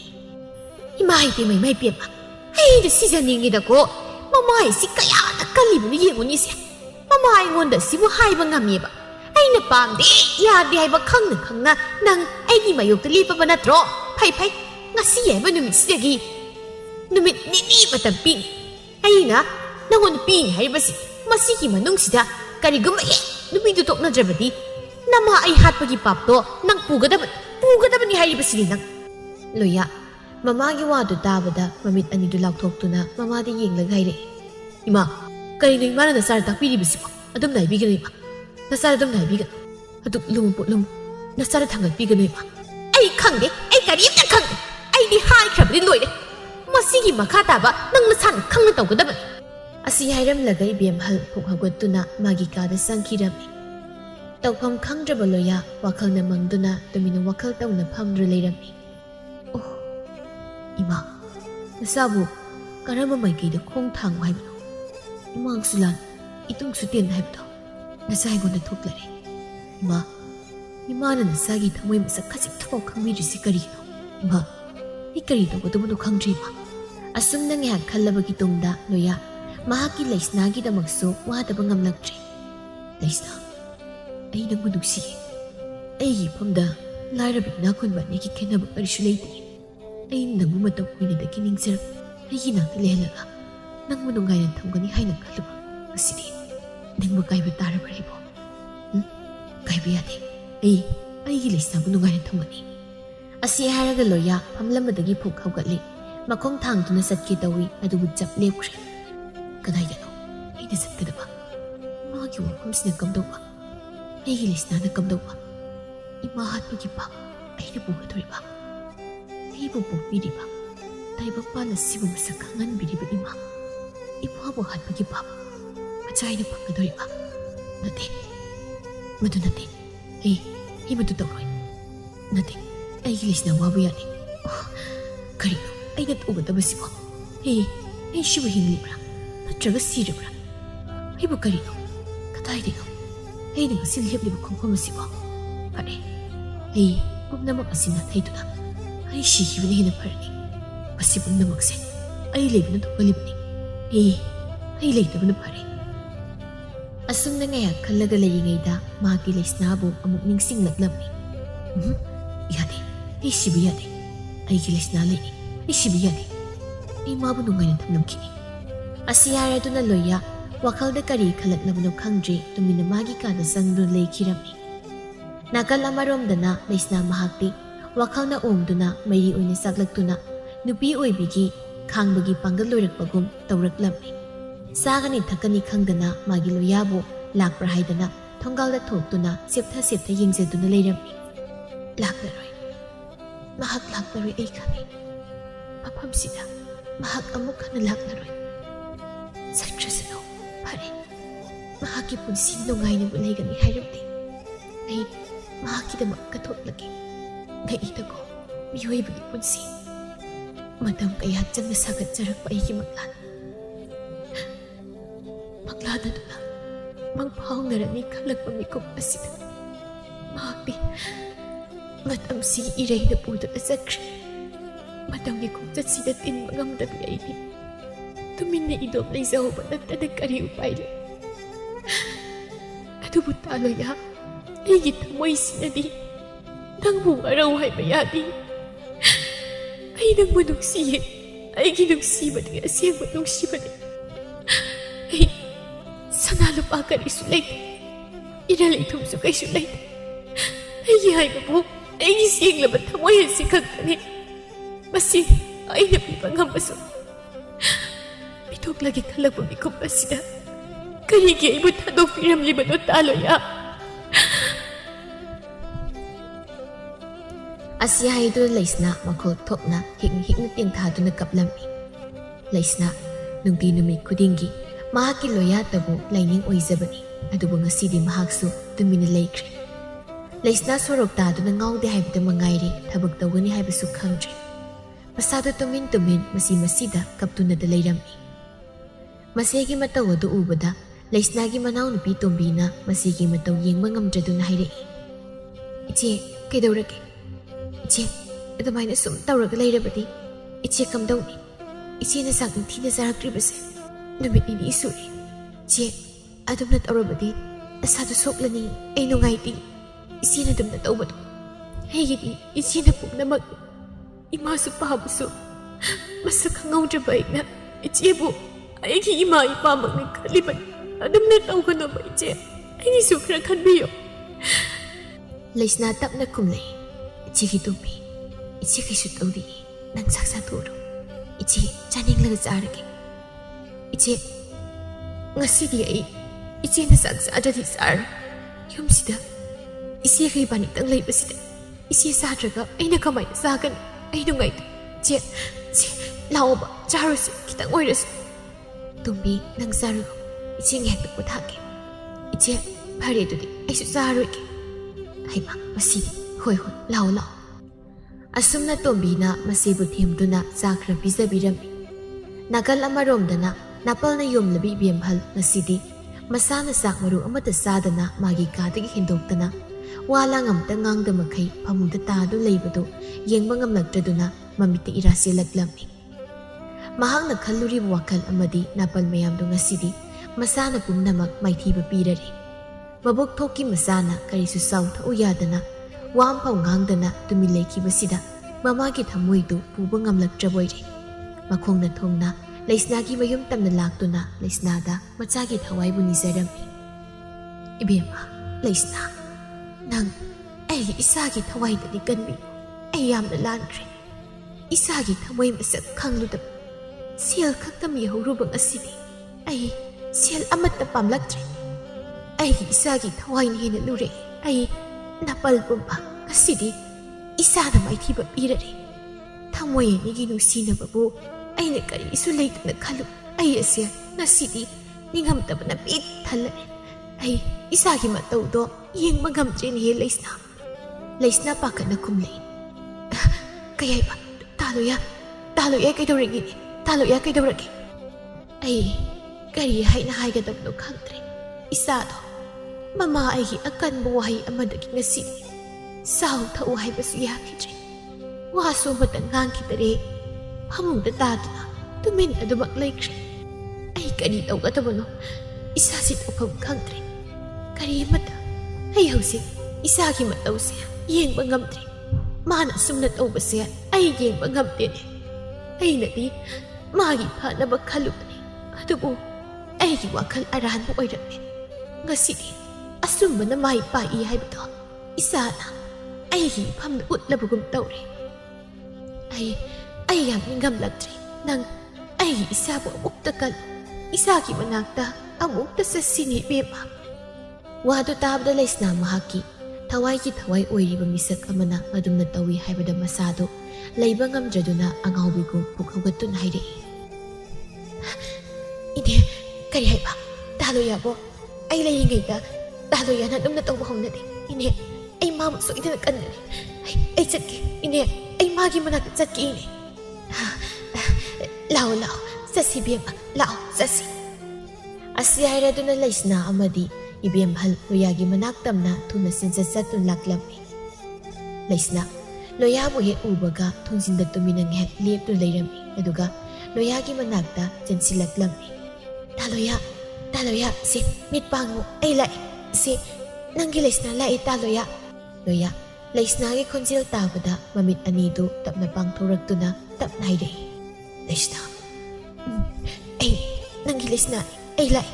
ima hi pe mai pe ma ai da si jan ni da ko mama ai si kaya ta kali bu ni ye ngo ni se mama ai ngon da si bu hai ba ngam ye ba ai na pam de ya di hai ba khang na nang ai gi mayok ta li pa ba na tro phai nga si ye ba nu mi si gi nu mi ni ba ta pi ai na ngon pi hai ba si masi gi manung si da kari gum e nu bi du tok na dra ba di nama ai hat pa gi pap to nang pu ga da ba ni hai ba si nang loya mama gi wa du ta ba da mamit ani du lak thok tu na mama di yeng la gai re ima kari ni ma na sar ta pi ri bi si adum dai bi ga ni ma na sar adum dai bi ga adu lum na sar thang pi ga ni ma ai khang de ai kari na khang ai di hai khab ri loi de masi gi ma kha ta ba nang na san khang na taw ga da ba asi hai ram la gai bem hal phuk ha got tu na magi ka da sang ki ram tawpham khangdra loya wakhal na mangduna tumina wakhal taw na phamdra leirami oh ima sabu karama mai ki da khong thang hai bno imang sulan itung suten hai bno nasai gon da thoklare ima na sagi thamoi masak khasik thok khangmi ri sikari ima ikari to godu no khangri ma asum nang ya khallaba ki tongda loya mahaki laisna gi da makso wa da bangam laktre laisna ai nang manusi ai pamda laira bi na kun ba ni ki kena ba kari shulai ti ai nang ma ta kuina da kining sir ai na ta lela nang manungai nan tham gani hai na khalu asidi ꯅꯤꯡꯕ ꯀꯥꯏꯕ ꯇꯥꯔꯕ꯭ꯔꯥ ꯑꯩꯕꯣ? ꯀꯥꯏꯕ ꯌꯥꯗꯦ. ꯑꯩꯒꯤ ꯂꯩꯁꯅꯥꯕꯨ ꯅꯨꯡꯉꯥꯏꯅ ꯊꯝꯒꯅꯤ. ꯑꯁꯤ ꯍꯥꯏꯔꯒ ꯂꯣꯌꯥ ꯐꯝꯂꯝꯕꯗꯒꯤ ꯐꯨꯛ ꯍꯧꯒꯠꯂꯤ. ꯃꯈꯣꯡ ꯊꯥꯡꯗꯨꯅ ꯆꯠꯀꯦ ꯇꯧꯏ, ꯑꯗꯨꯕꯨ ꯆꯞ ꯂꯦꯞꯈ꯭ꯔꯦ. ꯀꯗꯥꯏꯗꯅꯣ ꯑꯩꯅ ꯆꯠꯀꯗꯕ? ꯃꯥꯒꯤ ꯋꯥꯐꯝꯁꯤꯅ ꯀꯝꯗꯧꯕ? ꯑꯩꯒꯤ ꯂꯩꯁꯅꯥꯅ ꯀꯝꯗꯧꯕ? ꯏꯃꯥ ꯍꯥꯠꯄꯒꯤ ꯄꯥꯞ ꯑꯩꯅ ꯄꯨꯒꯗꯧꯔꯤꯕ? ꯑꯩꯕꯨ ꯄꯣꯛꯄꯤꯔꯤꯕ ꯇꯥꯏꯕꯪꯄꯥꯟ ꯑꯁꯤꯕꯨ ꯃꯁꯛ ꯈꯪꯍꯟꯕꯤꯔꯤꯕ ꯏꯃꯥꯕꯨ ꯍꯥꯠꯄꯒꯤ ꯄꯥꯞ ꯃꯆꯥ ꯑꯩꯅ ꯐꯪꯒꯗꯧꯔꯤꯕ? ꯅꯠꯇꯦ, ꯃꯗꯨ ꯅꯠꯇꯦ. ꯑꯩ ꯃꯗꯨ ꯇꯧꯔꯣꯏ. ꯅꯠꯇꯦ, ꯑꯩꯒꯤ ꯂꯩꯁꯅꯥ ꯋꯥꯕ ꯌꯥꯗꯦ. ꯀꯔꯤꯅꯣ ꯑꯩꯅ ꯇꯧꯒꯗꯕꯁꯤꯕꯣ? ꯑꯩ ꯁꯤꯕꯨ ꯍꯤꯡꯂꯤꯕ꯭ꯔꯥ ꯅꯠꯇ꯭ꯔꯒ ꯁꯤꯔꯤꯕ꯭ꯔꯥ? ꯑꯩꯕꯨ ꯀꯔꯤꯅꯣ? ꯀꯗꯥꯏꯗꯅꯣ ꯑꯩꯅ ꯉꯁꯤ ꯂꯦꯞꯂꯤꯕ ꯈꯣꯡꯐꯝ ꯑꯁꯤꯕꯣ? ꯐꯔꯦ, ꯑꯩ ꯄꯨꯝꯅꯃꯛ ꯑꯁꯤ ꯅꯥꯊꯩꯗꯨꯅ ꯑꯩ ꯁꯤꯈꯤꯕꯅ ꯍꯦꯟꯅ ꯐꯔꯅꯤ. ꯃꯁꯤ ꯄꯨꯝꯅꯃꯛꯁꯦ ꯑꯩ ꯂꯩꯕꯅ ꯊꯣꯛꯍꯜꯂꯤꯕꯅꯤ. ꯑꯩ ꯂꯩꯇꯕꯅ ꯐꯔꯦ. ꯑꯁꯨꯝꯅ ꯉꯥꯏꯍꯥꯛ ꯈꯜꯂꯒ ꯂꯩꯔꯤꯉꯩꯗ ꯃꯍꯥꯛꯀꯤ ꯂꯩꯁꯅꯥꯕꯨ ꯑꯃꯨꯛ ꯅꯤꯡꯁꯤꯡꯂꯛꯂꯝꯃꯤ. ꯌꯥꯗꯦ, ꯑꯩ ꯁꯤꯕ ꯌꯥꯗꯦ. ꯑꯩꯒꯤ ꯂꯩꯁꯅꯥ ꯂꯩꯔꯤ, ꯑꯩ ꯁꯤꯕ ꯌꯥꯗꯦ. ꯑꯩ ꯃꯥꯕꯨ ꯅꯨꯡꯉꯥꯏꯅ ꯊꯝꯂꯝꯈꯤꯅꯤ. ꯑꯁꯤ ꯍꯥꯏꯔꯗꯨꯅ ꯂꯣꯌꯥ ꯋꯥꯈꯜꯗ ꯀꯔꯤ ꯈꯜꯂꯛꯂꯕꯅꯣ ꯈꯪꯗ꯭ꯔꯦ ꯇꯨꯃꯤꯟꯅ ꯃꯥꯒꯤ ꯀꯥꯗ ꯆꯪꯗꯨꯅ ꯂꯩꯈꯤꯔꯝꯃꯤ. ꯅꯥꯀꯜ ꯑꯃꯔꯣꯝꯗꯅ ꯂꯩꯁꯅꯥ ꯃꯍꯥꯛꯇꯤ ꯋꯥꯈꯜꯅ ꯑꯣꯡꯗꯨꯅ ꯃꯩꯔꯤ ꯑꯣꯏꯅ ꯆꯥꯛꯂꯛꯇꯨꯅ ꯅꯨꯄꯤ ꯑꯣꯏꯕꯤꯒꯤ ꯈꯥꯡꯕꯒꯤ ꯄꯥꯡꯒꯜ ꯂꯣꯏꯔꯛꯄꯒꯨꯝ ꯇꯧꯔꯛꯂꯝꯃꯤ. ꯆꯥꯒꯅꯤ ꯊꯛꯀꯅꯤ ꯈꯪꯗꯅ ꯃꯥꯒꯤ ꯂꯣꯌꯥꯕꯨ ꯂꯥꯛꯄ꯭ꯔꯥ ꯍꯥꯏꯗꯅ ꯊꯣꯡꯒꯥꯜꯗ ꯊꯣꯛꯇꯨꯅ ꯁꯦꯞꯊ ꯌꯦꯡꯖꯗꯨꯅ ꯂꯩꯔꯝꯃꯤ. ꯂꯥꯛꯂꯔꯣꯏ, ꯃꯍꯥꯛ ꯂꯥꯛꯂꯔꯣꯏ, ꯑꯩ ꯈꯪꯏ. ꯃꯐꯝꯁꯤꯗ ꯃꯍꯥꯛ ꯑꯃꯨꯛ ꯍꯟꯅ ꯂꯥꯛꯂꯔꯣꯏ. ꯆꯠꯈ꯭ꯔꯁꯅꯨ, ꯐꯔꯦ. ꯃꯍꯥꯛꯀꯤ ꯄꯨꯟꯁꯤ ꯅꯨꯡꯉꯥꯏꯅꯕꯨ ꯂꯩꯒꯅꯤ ꯍꯥꯏꯔꯕꯗꯤ ꯑꯩ ꯃꯍꯥꯛꯀꯤꯗꯃꯛ ꯀꯠꯊꯣꯛꯂꯒꯦ. ꯉꯛꯏꯗꯀꯣ ꯃꯤꯑꯣꯏꯕꯒꯤ ꯄꯨꯟꯁꯤ. ꯃꯇꯝ ꯀꯌꯥ ꯆꯪꯅ ꯁꯥꯒꯠꯆꯔꯛꯄ ꯑꯩꯒꯤ ꯃꯪꯂꯥꯟ ꯑꯗꯨꯅ ꯃꯪꯐꯥꯎꯅꯔꯅꯤ ꯈꯜꯂꯛꯄ ꯃꯤꯀꯨꯞ ꯑꯁꯤꯗ ꯃꯍꯥꯛꯇꯤ ꯃꯇꯝꯁꯤꯒꯤ ꯏꯔꯩꯅ ꯄꯨꯗꯨꯅ ꯆꯠꯈ꯭ꯔꯦ. ꯃꯇꯝꯒꯤ ꯈꯣꯡꯆꯠꯁꯤꯗ ꯇꯤꯟꯕ ꯉꯝꯗꯕꯤ ꯑꯩꯗꯤ ꯇꯨꯃꯤꯟꯅ ꯏꯗꯣꯝ ꯂꯩꯖꯍꯧꯕ ꯅꯠꯇꯅ ꯀꯔꯤ ꯎꯄꯥꯏ ꯂꯩ? ꯑꯗꯨꯕꯨ ꯂꯣꯌꯥ, ꯑꯩꯒꯤ ꯊꯃꯣꯏꯁꯤꯅꯗꯤ ꯅꯪꯕꯨ ꯋꯥꯔꯧ ꯍꯥꯏꯕ ꯌꯥꯗꯦ. ꯑꯩ ꯅꯪꯕꯨ ꯅꯨꯡꯁꯤꯌꯦ. ꯑꯩꯒꯤ ꯅꯨꯡꯁꯤꯕꯗꯤ ꯑꯁꯦꯡꯕ ꯅꯨꯡꯁꯤꯕꯅꯤ. ꯑꯩ ꯁꯅꯥ ꯂꯨꯄꯥ ꯀꯔꯤꯁꯨ ꯂꯩꯇꯦ, ꯏꯔꯜ ꯏꯊꯨꯝꯁꯨ ꯀꯩꯁꯨ ꯂꯩꯇꯦ. ꯑꯩꯒꯤ ꯍꯥꯏꯕꯕꯨ ꯑꯩꯒꯤ ꯁꯦꯡꯂꯕ ꯊꯃꯣꯏ ꯑꯁꯤ ꯈꯛꯇꯅꯤ. ꯃꯁꯤ ꯑꯩꯅ ꯄꯤꯕ ꯉꯝꯕꯁꯨ ꯄꯤꯊꯣꯛꯂꯒꯦ ꯈꯜꯂꯛꯄ ꯃꯤꯀꯨꯞ ꯑꯁꯤꯗ ꯀꯔꯤꯒꯤ ꯑꯩꯕꯨ ꯊꯥꯗꯣꯛꯄꯤꯔꯝꯂꯤꯕꯅꯣ ꯂꯣꯌꯥ? ꯑꯁꯤ ꯍꯥꯏꯗꯨꯅ ꯂꯩꯁꯅꯥ ꯃꯈꯣꯜ ꯊꯣꯛꯅ ꯍꯤꯛꯅ ꯇꯦꯡꯊꯥꯗꯨꯅ ꯀꯞꯂꯝꯃꯤ. ꯂꯩꯁꯅꯥ ꯅꯨꯡꯇꯤ ꯅꯨꯃꯤꯠ ꯈꯨꯗꯤꯡꯒꯤ ꯃꯍꯥꯛꯀꯤ ꯂꯣꯌꯥꯇꯕꯨ ꯂꯥꯏꯅꯤꯡ ꯑꯣꯏꯖꯕꯅꯤ, ꯑꯗꯨꯕꯨ ꯉꯁꯤꯗꯤ ꯃꯍꯥꯛꯁꯨ ꯇꯨꯃꯤꯟꯅ ꯂꯩꯈ꯭ꯔꯦ. ꯂꯩꯁꯅꯥ ꯁꯣꯔꯣꯛ ꯇꯥꯗꯨꯅ ꯉꯥꯎꯗꯦ ꯍꯥꯏꯕꯗ ꯃꯉꯥꯏꯔꯦ, ꯊꯕꯛ ꯇꯧꯒꯅꯤ ꯍꯥꯏꯕꯁꯨ ꯈꯪꯗ꯭ꯔꯦ. ꯃꯁꯥꯗ ꯇꯨꯃꯤꯟ ꯃꯁꯤꯗ ꯀꯞꯇꯨꯅꯗ ꯂꯩꯔꯝꯃꯤ. ꯃꯁꯤꯒꯤ ꯃꯇꯧ ꯑꯗꯨ ꯎꯕꯗ ꯂꯩꯁꯅꯥꯒꯤ ꯃꯅꯥꯎꯅꯨꯄꯤ ꯇꯣꯝꯕꯤꯅ ꯃꯁꯤꯒꯤ ꯃꯇꯧ ꯌꯦꯡꯕ ꯉꯝꯗ꯭ꯔꯗꯨꯅ ꯍꯥꯏꯔꯛꯏ. ꯏꯆꯦ, ꯀꯩꯗꯧꯔꯒꯦ? ꯏꯆꯦ, ꯑꯗꯨꯃꯥꯏꯅ ꯁꯨꯝ ꯇꯧꯔꯒ ꯂꯩꯔꯕꯗꯤ ꯏꯆꯦ ꯀꯝꯗꯧꯅꯤ? ꯏꯆꯦꯅ ꯆꯥꯛ ꯅꯤꯡꯊꯤꯅ ꯆꯥꯔꯛꯇ꯭ꯔꯤꯕꯁꯦ ꯅꯨꯃꯤꯠ 2 ꯁꯨꯔꯦ. ꯏꯆꯦ, ꯑꯗꯨꯝꯅ ꯇꯧꯔꯕꯗꯤ ꯅꯁꯥꯗꯨ ꯁꯣꯛꯂꯅꯤ. ꯑꯩ ꯅꯨꯡꯉꯥꯏꯇꯦ. ꯏꯆꯦꯅ ꯑꯗꯨꯝꯅ ꯇꯧꯕꯗꯣ. ꯑꯩꯒꯤꯗꯤ ꯏꯆꯦꯅ ꯄꯨꯝꯅꯃꯛ. ꯏꯃꯥꯁꯨ ꯄꯥꯕꯁꯨ ꯃꯁꯛ ꯈꯪꯍꯧꯗ꯭ꯔꯕ ꯑꯩꯅ ꯏꯆꯦꯕꯨ ꯑꯩꯒꯤ ꯏꯃꯥ ꯏꯄꯥꯃꯛꯅꯤ ꯈꯜꯂꯤꯕꯅꯤ. ꯑꯗꯨꯝꯅ ꯇꯧꯒꯅꯣꯕ ꯏꯆꯦ. ꯑꯩꯒꯤꯁꯨ ꯈꯔ ꯈꯟꯕꯤꯌꯣ. ꯂꯩꯁꯅꯥ ꯇꯞꯅ ꯈꯨꯝꯂꯛꯏ. 이치기 도비 이치기 슛도리 난 saksa도로 이치 짜닝르 자르게 이치 ngasi디 이치나 saksa드디 쌀 юм시다 이치가 이반이 땅 레이버시다 이치 사드가 아이나 가마이 사간 아이노 가이다 제 라오바 자르스 기땅 오이르스 도비 난 자르고 이치 ngek 고 타게 이치 파리도디 아이수 자르게 하이마 마시디 ꯍꯣꯏ ꯂꯥꯎ ꯑꯁꯨꯝꯅ ꯇꯣꯝꯕꯤꯅ ꯃꯁꯤꯕꯨ ꯊꯦꯝꯗꯨꯅ ꯆꯥꯛ ꯈꯔ ꯄꯤꯖꯕꯤꯔꯝꯃꯤ. ꯅꯥꯀꯜ ꯑꯃꯔꯣꯝꯗꯅ ꯅꯥꯄꯜꯅ ꯌꯣꯝꯂꯕꯤ ꯏꯕꯦꯝꯍꯜ ꯉꯁꯤꯗꯤ ꯃꯁꯥꯅ ꯆꯥꯛ ꯃꯔꯨ ꯑꯃꯠꯇ ꯆꯥꯗꯅ ꯃꯥꯒꯤ ꯀꯥꯗꯒꯤ ꯍꯦꯟꯗꯣꯛꯇꯅ ꯋꯥꯂꯥꯡ ꯑꯃꯇ ꯉꯥꯡꯗ ꯃꯈꯩ ꯐꯃꯨꯡꯗ ꯇꯥꯗꯨ ꯂꯩꯕꯗꯨ ꯌꯦꯡꯕ ꯉꯝꯂꯛꯇ꯭ꯔꯗꯨꯅ ꯃꯃꯤꯠꯇ ꯏꯔꯥ ꯆꯦꯜꯂꯛꯂꯝꯃꯤ. ꯃꯍꯥꯛꯅ ꯈꯜꯂꯨꯔꯤꯕ ꯋꯥꯈꯜ ꯑꯃꯗꯤ ꯅꯥꯄꯜ ꯃꯌꯥꯝꯗꯨ ꯉꯁꯤꯗꯤ ꯃꯁꯥꯅ ꯄꯨꯝꯅꯃꯛ ꯃꯥꯏꯊꯤꯕ ꯄꯤꯔꯔꯤ. ꯃꯕꯨꯛ ꯊꯣꯛꯀꯤ ꯃꯁꯥꯅ ꯀꯔꯤꯁꯨ ꯆꯥꯎꯊꯣꯛꯎ ꯌꯥꯗꯅ ꯋꯥꯝꯐꯥꯎ ꯉꯥꯡꯗꯅ ꯇꯨꯃꯤꯟ ꯂꯩꯈꯤꯕꯁꯤꯗ ꯃꯃꯥꯒꯤ ꯊꯃꯣꯏꯗꯨ ꯄꯨꯕ ꯉꯝꯂꯛꯇ꯭ꯔꯕꯣꯏꯔꯦ. ꯃꯈꯣꯡꯅ ꯊꯣꯡꯅ ꯂꯩꯁꯅꯥꯒꯤ ꯃꯌꯨꯝ ꯇꯝꯅ ꯂꯥꯛꯇꯨꯅ ꯂꯩꯁꯅꯥꯗ ꯃꯆꯥꯒꯤ ꯊꯋꯥꯏꯕꯨ ꯅꯤꯖꯔꯝꯃꯤ. Ibema, Leisna, Nang, ay isagi thaway da di ganbi, ay yam na landre. Isagi thaway masak kang ludab. Siyal kaktam yahurubang asidi, ay siyal amat na pamlagtre. Ay isagi thaway ni hinalure, ay napalbumba, kasidi, isa na may tiba pirare. Thaway ni ginusina babu, ay nakari isulay na kalu, ay asya, nasidi, ningam taba na pit talare. Ay isagi mataw do, iyang magamtre ni Leisna. Leisna pa ka na kumlain. Kaya ba, taloya kay dawragi ni, taloya kay dawragi. Ay, kari hay na hay gadab no country. Isa do, mama ay akan buhay amadagi nga sini. Sao tao hay basiya kitri. Waso matangang kita re, hamong datado na, tumin na dumaklay kri. Ay, kari daw katabo no, isa si tupang country. Kari mata, ay hausik, isa ki mataw siya, iyeng bangamtri. Mana sumnat o ba siya, ay iyeng bangamtin eh. Ay nadi, magi pa na magkalup ni. Adubo, ay wakal arahan mo ay rami. Nga sini, asum ba na may pa ihay ba to? Isa na, ay hipam na utlabugong tawri. Ay yang gamlatri, nang ay isa po amuktakal. Isa ki manakta, amukta sa sinibima. Wado tabda Leisna mahaki, thaway ki thaway oiriba misak amana adum na tawi haibada masado, layba ngamdrado na ang hawbigong pukhawato na hayrei. Ine, kari haiba, taloya po, ay layingay ka, taloya na adum na tawa na din. Ine, ay mama so ito nagkanari. Ay tsatki, ine, ay magi manakta tsatki ine. Lao, sasi biyama, lao, sasi. Asiyara do na Leisna amadi, ibiyamhal loyagi manaktam na tunasin sa satun laklami. Leisna, loya mo he ubaga tungsinda tuminang het liep no layrami, aduga loyagi manakta jan silaklami. Taloya, si mitpang mo, ay lai, si nanggi Leisna lai taloya. Loya, Leisna gi konsil tabada mamit anido tap na pang turag to na tap na hayrei. Leisna, ay nanggi Leisna, ay lai,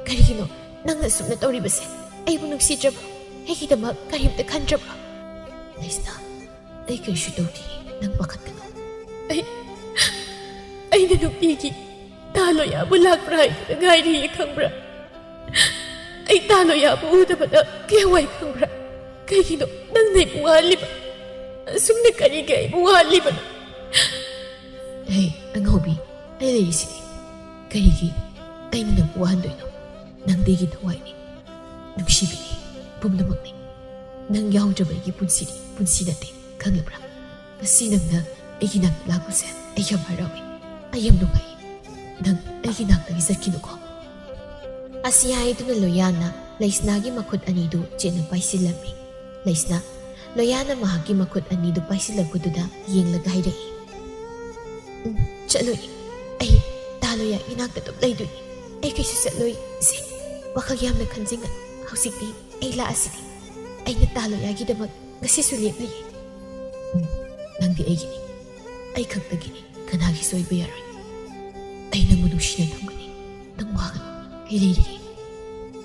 karigino, nang nasum na tauri base, ay bunong si Drabro, ay kita mag karim ta kan Drabro. Leisna, ay kayo siya daw di, nang bakat ka no. Ay nanupigi, taloya bulak bray, nagayri kang bra. Ay taloya buuda ba na, kiyaway kang bra. Kaya gino, nang naipuhali ba? Asum na karigay, buhali ba na? Ay, ang hobi, ay layi sini. Karigi, ay nanapuhan doy no. Nang digid haway ni, nung sibi ni, bumnamag ni, nang yaw jabay ki punsi dati, kang labra. Kasi nang na, ay ginaglago siya, ay yamarawi, ay yamnungay, nang ay ginagnagisat kinuko. Asiya ito na Loyana, Leisnagi makod anido, chinapay silami. Leisna, Loyana mahagi makod anido pay sila gududa, ying lagay rin. Chaloy, ay, taloya, inagtatoblay doon. Ay kaysa sa loy, si, wakagyam na kanzingan, hausik di, ay laas di, ay natalo yagi damag, kasi sulit-li. Nang di ay gini, ay kagta gini, kanagi so'y bayaran. Ay nangunusin na nang gani, nang wakan, ay lili.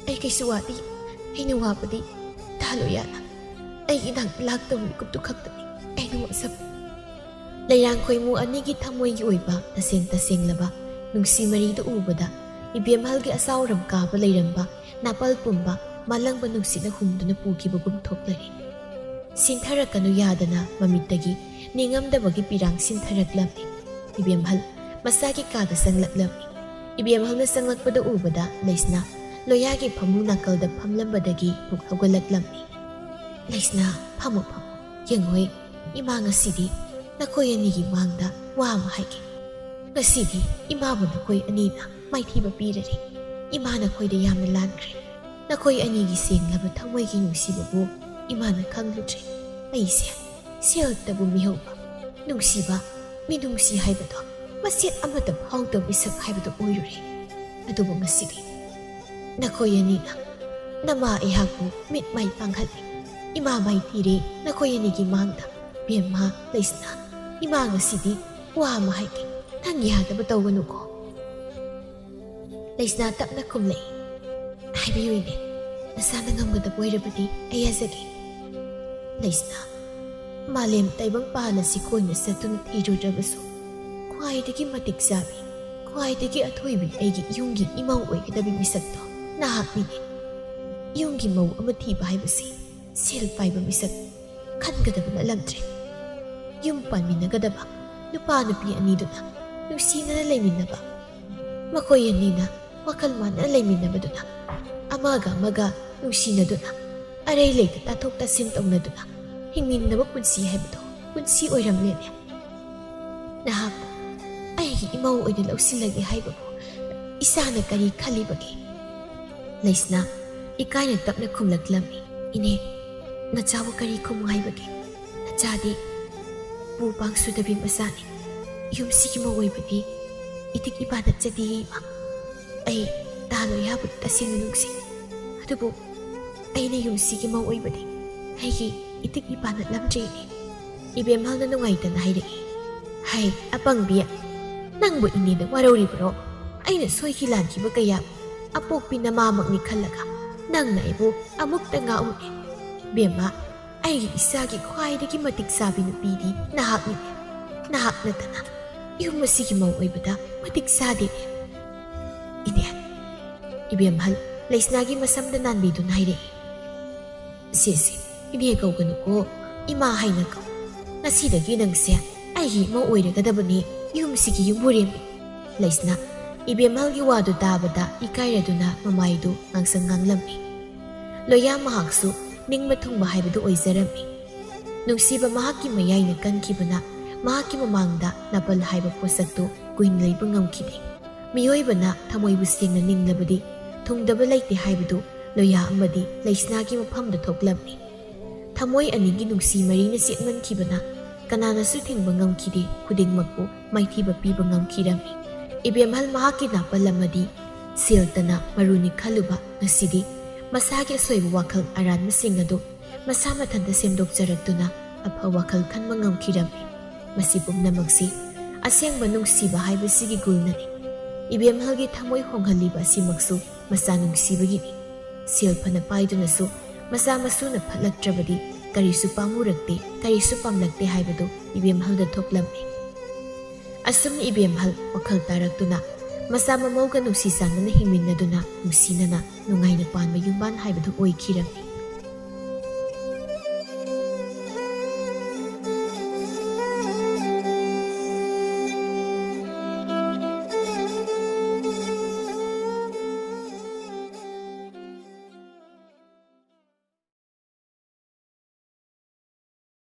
Ay kay suwati, ay nawapa di, talo yana, ay inaglag-lagtaw ni kubtukag-tani, ay nawasap. Layang ko'y mo anigit hamoy yoy ba, tasing-tasing laba, nung si Marido ubada, ibiyamahal gi asaw ram ka balayram ba, napalpum ba, malang ba nung sinahumdo na pugi babagtok na rin. Sintarak kanu yada na mamitagi, ningam da bagi pirang sintarak lamni. Ibiyamahal, masagi kada sanglak lamni. Ibiyamahal na sanglak pa da ubada, Leisna, loyagi pamunakal da pamlambadagi pughagalak lamni. Leisna, pamo, yangoy, imanga sidi, nakoy anigi mangda, wa mahagi. Ngasidi, imamo nakoy anina, may tiba pirari. Ima nakoy da yam na lankre. Nakoy anigi sing labat haway ginyong si babo, ima na kang lutre. Ay siya tabo mihaw ba. Nung si ba, minung si hay ba to, masit amatab haw to bisag hay ba to uyuri. Adobo ngasidi. Nakoy anina, nama ihagpo mit may panghali. Ima may tiri, nakoy anigi mangda, biyama, Leisna. Ima ngasidi, wa mahagi. Nangyada ba tawagan ko? Leisna tak na kumlay. Ay bayo ini. ꯅꯁꯥꯅ ꯉꯝꯒꯗꯕ ꯑꯣꯏꯔꯕꯗꯤ ꯑꯩ ꯌꯥꯖꯒꯦ꯫ ꯂꯩꯁꯅꯥ, ꯃꯥꯂꯦꯝ ꯇꯥꯏꯕꯪ ꯄꯥꯟ ꯑꯁꯤ ꯀꯣꯏꯅ ꯆꯠꯇꯨꯅ ꯊꯤꯔꯨꯗ꯭ꯔꯕꯁꯨ ꯈ꯭ꯋꯥꯏꯗꯒꯤ ꯃꯇꯤꯛ ꯆꯥꯕꯤ, ꯈ꯭ꯋꯥꯏꯗꯒꯤ ꯑꯊꯣꯏꯕꯤ ꯑꯩꯒꯤ ꯌꯨꯝꯒꯤ ꯏꯃꯧ ꯑꯣꯏꯒꯗꯕꯤ ꯃꯤꯁꯛꯇꯣ ꯅꯍꯥꯛꯅꯤꯅꯦ꯫ ꯌꯨꯝꯒꯤ ꯃꯧ ꯑꯃ ꯊꯤꯕ ꯍꯥꯏꯕꯁꯤ ꯁꯦꯜ ꯄꯥꯏꯕ ꯃꯤꯁꯛ ꯈꯟꯒꯗꯕ ꯅꯠꯂꯝꯗ꯭ꯔꯦ꯫ ꯌꯨꯝ ꯄꯥꯟꯃꯤꯟꯅꯒꯗꯕ ꯅꯨꯄꯥ ꯅꯨꯄꯤ ꯑꯅꯤꯗꯨꯅ ꯅꯨꯡꯁꯤꯅꯅ ꯂꯩꯃꯤꯟꯅꯕ, ꯃꯈꯣꯏ ꯑꯅꯤꯅ ꯋꯥꯈꯜ ꯃꯥꯟꯅꯅ ꯂꯩꯃꯤꯟꯅꯕꯗꯨꯅ ꯑꯃꯒ ꯑꯃꯒ ꯅꯨꯡꯁꯤꯅꯗꯨꯅ ꯑꯔꯩ ꯂꯩꯇ ꯇꯥꯊꯣꯛ ꯇꯥꯁꯤꯟ ꯇꯧꯅꯗꯨꯅ ꯍꯤꯡꯃꯤꯟꯅꯕ ꯄꯨꯟꯁꯤ ꯍꯥꯏꯕꯗꯣ ꯄꯨꯟꯁꯤ ꯑꯣꯏꯔꯝꯂꯦꯅꯦ꯫ ꯅꯍꯥꯛꯄꯨ ꯑꯩꯒꯤ ꯏꯃꯧ ꯑꯣꯏꯅ ꯂꯧꯁꯤꯜꯂꯒꯦ ꯍꯥꯏꯕꯕꯨ ꯏꯁꯥꯅ ꯀꯔꯤ ꯈꯜꯂꯤꯕꯒꯦ? ꯂꯩꯁꯅꯥ ꯏꯀꯥꯏꯅ ꯇꯞꯅ ꯈꯨꯝꯂꯛꯂꯝꯃꯤ꯫ ꯏꯅꯦ, ꯅꯆꯥꯕꯨ ꯀꯔꯤ ꯈꯨꯝꯃꯨ ꯍꯥꯏꯕꯒꯦ? ꯅꯆꯥꯗꯤ ꯄꯨ ꯄꯥꯡꯁꯨꯗꯕꯤ ꯃꯆꯥꯅꯤ꯫ ꯌꯨꯝꯁꯤꯒꯤ ꯃꯧ ꯑꯣꯏꯕꯗꯤ ꯏꯇꯤꯛ ꯏꯄꯥ ꯅꯠꯆꯗꯦ ꯏꯃꯥ꯫ ꯑꯩ ꯂꯣꯌꯥꯕꯨ ꯇꯁꯦꯡꯅ ꯅꯨꯡꯁꯤ, ꯑꯗꯨꯕꯨ ꯑꯩꯅ ꯌꯨꯝꯁꯤꯒꯤ ꯃꯧ ꯑꯣꯏꯕꯗꯤ ꯑꯩꯒꯤ ꯏꯇꯤꯛ ꯏꯄꯥ ꯅꯠꯂꯝꯗ꯭ꯔꯦꯅꯦ꯫ ꯏꯕꯦꯝꯍꯜꯅ ꯅꯨꯡꯉꯥꯏꯇꯅ ꯍꯥꯏꯔꯛꯏ꯫ ꯍꯩ ꯑꯄꯪꯕꯤ, ꯅꯪꯕꯨ ꯏꯅꯦꯗ ꯋꯥꯔꯧꯔꯤꯕ꯭ꯔꯣ? ꯑꯩꯅ ꯁꯣꯏꯈꯤ ꯂꯥꯟꯈꯤꯕ ꯀꯌꯥ ꯑꯄꯣꯛꯄꯤ ꯅꯃꯥꯃꯛꯅꯤ ꯈꯜꯂꯒ ꯅꯪꯅ ꯑꯩꯕꯨ ꯑꯃꯨꯛꯇ ꯉꯥꯛꯎꯅꯦ꯫ ꯕꯦꯝꯃ, ꯑꯩꯒꯤ ꯏꯆꯥꯒꯤ ꯈ꯭ꯋꯥꯏꯗꯒꯤ ꯃꯇꯤꯛ ꯆꯥꯕꯤ ꯅꯨꯄꯤꯗꯤ ꯅꯍꯥꯛꯅꯤꯅꯦ꯫ ꯅꯍꯥꯛ ꯅꯠꯇꯅ ꯌꯨꯝ ꯑꯁꯤꯒꯤ ꯃꯧ ꯑꯣꯏꯕꯗ ꯃꯇꯤꯛ ꯆꯥꯗꯦꯅꯦ꯫ ꯏꯅꯦ, ꯏꯕꯦꯝꯍꯜ ꯂꯩꯁꯅꯥꯒꯤ ꯃꯁꯝꯗ ꯅꯥꯟꯕꯤꯗꯨꯅ ꯍꯥꯏꯔꯛꯏ꯫ ꯁꯤꯁꯤ ꯏꯅꯦ ꯀꯧꯒꯅꯨꯀꯣ, ꯏꯃꯥ ꯍꯥꯏꯅ ꯀꯧ꯫ ꯉꯁꯤꯗꯒꯤ ꯅꯪꯁꯦ ꯑꯩꯒꯤ ꯏꯃꯧ ꯑꯣꯏꯔꯒꯗꯕꯅꯤ, ꯌꯨꯝꯁꯤꯒꯤ ꯌꯨꯝꯕꯨꯔꯦꯝꯕꯤ꯫ ꯂꯩꯁꯅꯥ ꯏꯕꯦꯝꯍꯜꯒꯤ ꯋꯥꯗꯨ ꯇꯥꯕꯗ ꯏꯀꯥꯏꯔꯗꯨꯅ ꯃꯃꯥꯏꯗꯨ ꯉꯥꯡꯁꯪ ꯉꯥꯡꯂꯝꯃꯤ꯫ ꯂꯣꯌꯥ ꯃꯍꯥꯛꯁꯨ ꯅꯤꯡꯕ ꯊꯨꯡꯕ ꯍꯥꯏꯕꯗꯨ ꯑꯣꯏꯖꯔꯝꯃꯤ꯫ ꯅꯨꯡꯁꯤꯕ ꯃꯍꯥꯛꯀꯤ ꯃꯌꯥꯏꯅ ꯀꯟꯈꯤꯕꯅ ꯃꯍꯥꯛꯀꯤ ꯃꯃꯥꯡꯗ ꯅꯥꯄꯜ ꯍꯥꯏꯕ ꯄꯣꯠꯁꯛꯇꯨ ꯀꯨꯏꯅ ꯂꯩꯕ ꯉꯝꯈꯤꯗꯦ꯫ ꯃꯤꯑꯣꯏꯕꯅ ꯊꯃꯣꯏꯕꯨ ꯁꯦꯡꯅ ꯅꯤꯡꯂꯕꯗꯤ ꯊꯨꯡꯗꯕ ꯂꯩꯇꯦ ꯍꯥꯏꯕꯗꯨ ꯂꯣꯌꯥ ꯑꯃꯗꯤ ꯂꯩꯁꯅꯥꯒꯤ ꯃꯐꯝꯗ ꯊꯣꯛꯂꯝꯃꯤ꯫ ꯊꯃꯣꯏ ꯑꯅꯤꯒꯤ ꯅꯨꯡꯁꯤ ꯃꯔꯤꯅ ꯆꯦꯠꯃꯟꯈꯤꯕꯅ ꯀꯅꯥꯅꯁꯨ ꯊꯤꯡꯕ ꯉꯝꯈꯤꯗꯦ, ꯈꯨꯗꯤꯡꯃꯛꯄꯨ ꯃꯥꯏꯊꯤꯕ ꯄꯤꯕ ꯉꯝꯈꯤꯔꯝꯃꯤ꯫ ꯏꯕꯦꯝꯍꯜ ꯃꯍꯥꯛꯀꯤ ꯅꯥꯄꯜ ꯑꯃꯗꯤ ꯁꯦꯜꯇꯅ ꯃꯔꯨꯅꯤ ꯈꯜꯂꯨꯕ ꯉꯁꯤꯗꯤ ꯃꯁꯥꯒꯤ ꯑꯁꯣꯏꯕ ꯋꯥꯈꯜ ꯑꯔꯥꯟꯕꯁꯤꯡ ꯑꯗꯨ ꯃꯁꯥ ꯃꯊꯟꯇ ꯁꯦꯝꯗꯣꯛꯆꯔꯛꯇꯨꯅ ꯑꯐ ꯋꯥꯈꯜ ꯈꯟꯕ ꯉꯝꯈꯤꯔꯝꯃꯤ꯫ ꯃꯁꯤ ꯄꯨꯝꯅꯃꯛꯁꯤ ꯑꯁꯦꯡꯕ ꯅꯨꯡꯁꯤꯕ ꯍꯥꯏꯕꯁꯤꯒꯤ ꯒꯨꯜꯅꯅꯤ꯫ ꯏꯕꯦꯝꯍꯜꯒꯤ ꯊꯃꯣꯏ ꯍꯣꯡꯍꯜꯂꯤꯕ ꯑꯁꯤꯃꯛꯁꯨ ꯃꯆꯥ ꯅꯨꯡꯁꯤꯕꯒꯤꯅꯤ꯫ ꯁꯦꯜ ꯐꯅ ꯄꯥꯏꯗꯨꯅꯁꯨ ꯃꯆꯥ ꯃꯁꯨꯅ ꯐꯠꯂꯛꯇ꯭ꯔꯕꯗꯤ ꯀꯔꯤꯁꯨ ꯄꯥꯝꯃꯨꯔꯛꯇꯦ, ꯀꯔꯤꯁꯨ ꯄꯥꯝꯂꯛꯇꯦ ꯍꯥꯏꯕꯗꯨ ꯏꯕꯦꯝꯍꯜꯗ ꯊꯣꯛꯂꯝꯃꯤ꯫ ꯑꯁꯨꯝꯅ ꯏꯕꯦꯝꯍꯜ ꯋꯥꯈꯜ ꯇꯥꯔꯛꯇꯨꯅ ꯃꯆꯥ ꯃꯃꯧꯒ ꯅꯨꯡꯁꯤ ꯆꯥꯟꯅꯅ ꯍꯤꯡꯃꯤꯟꯅꯗꯨꯅ ꯅꯨꯡꯁꯤꯅꯅ ꯅꯨꯡꯉꯥꯏꯅ ꯄꯥꯟꯕ ꯌꯨꯝꯕꯥꯟ ꯍꯥꯏꯕꯗꯨ ꯑꯣꯏꯈꯤꯔꯝꯃꯤ꯫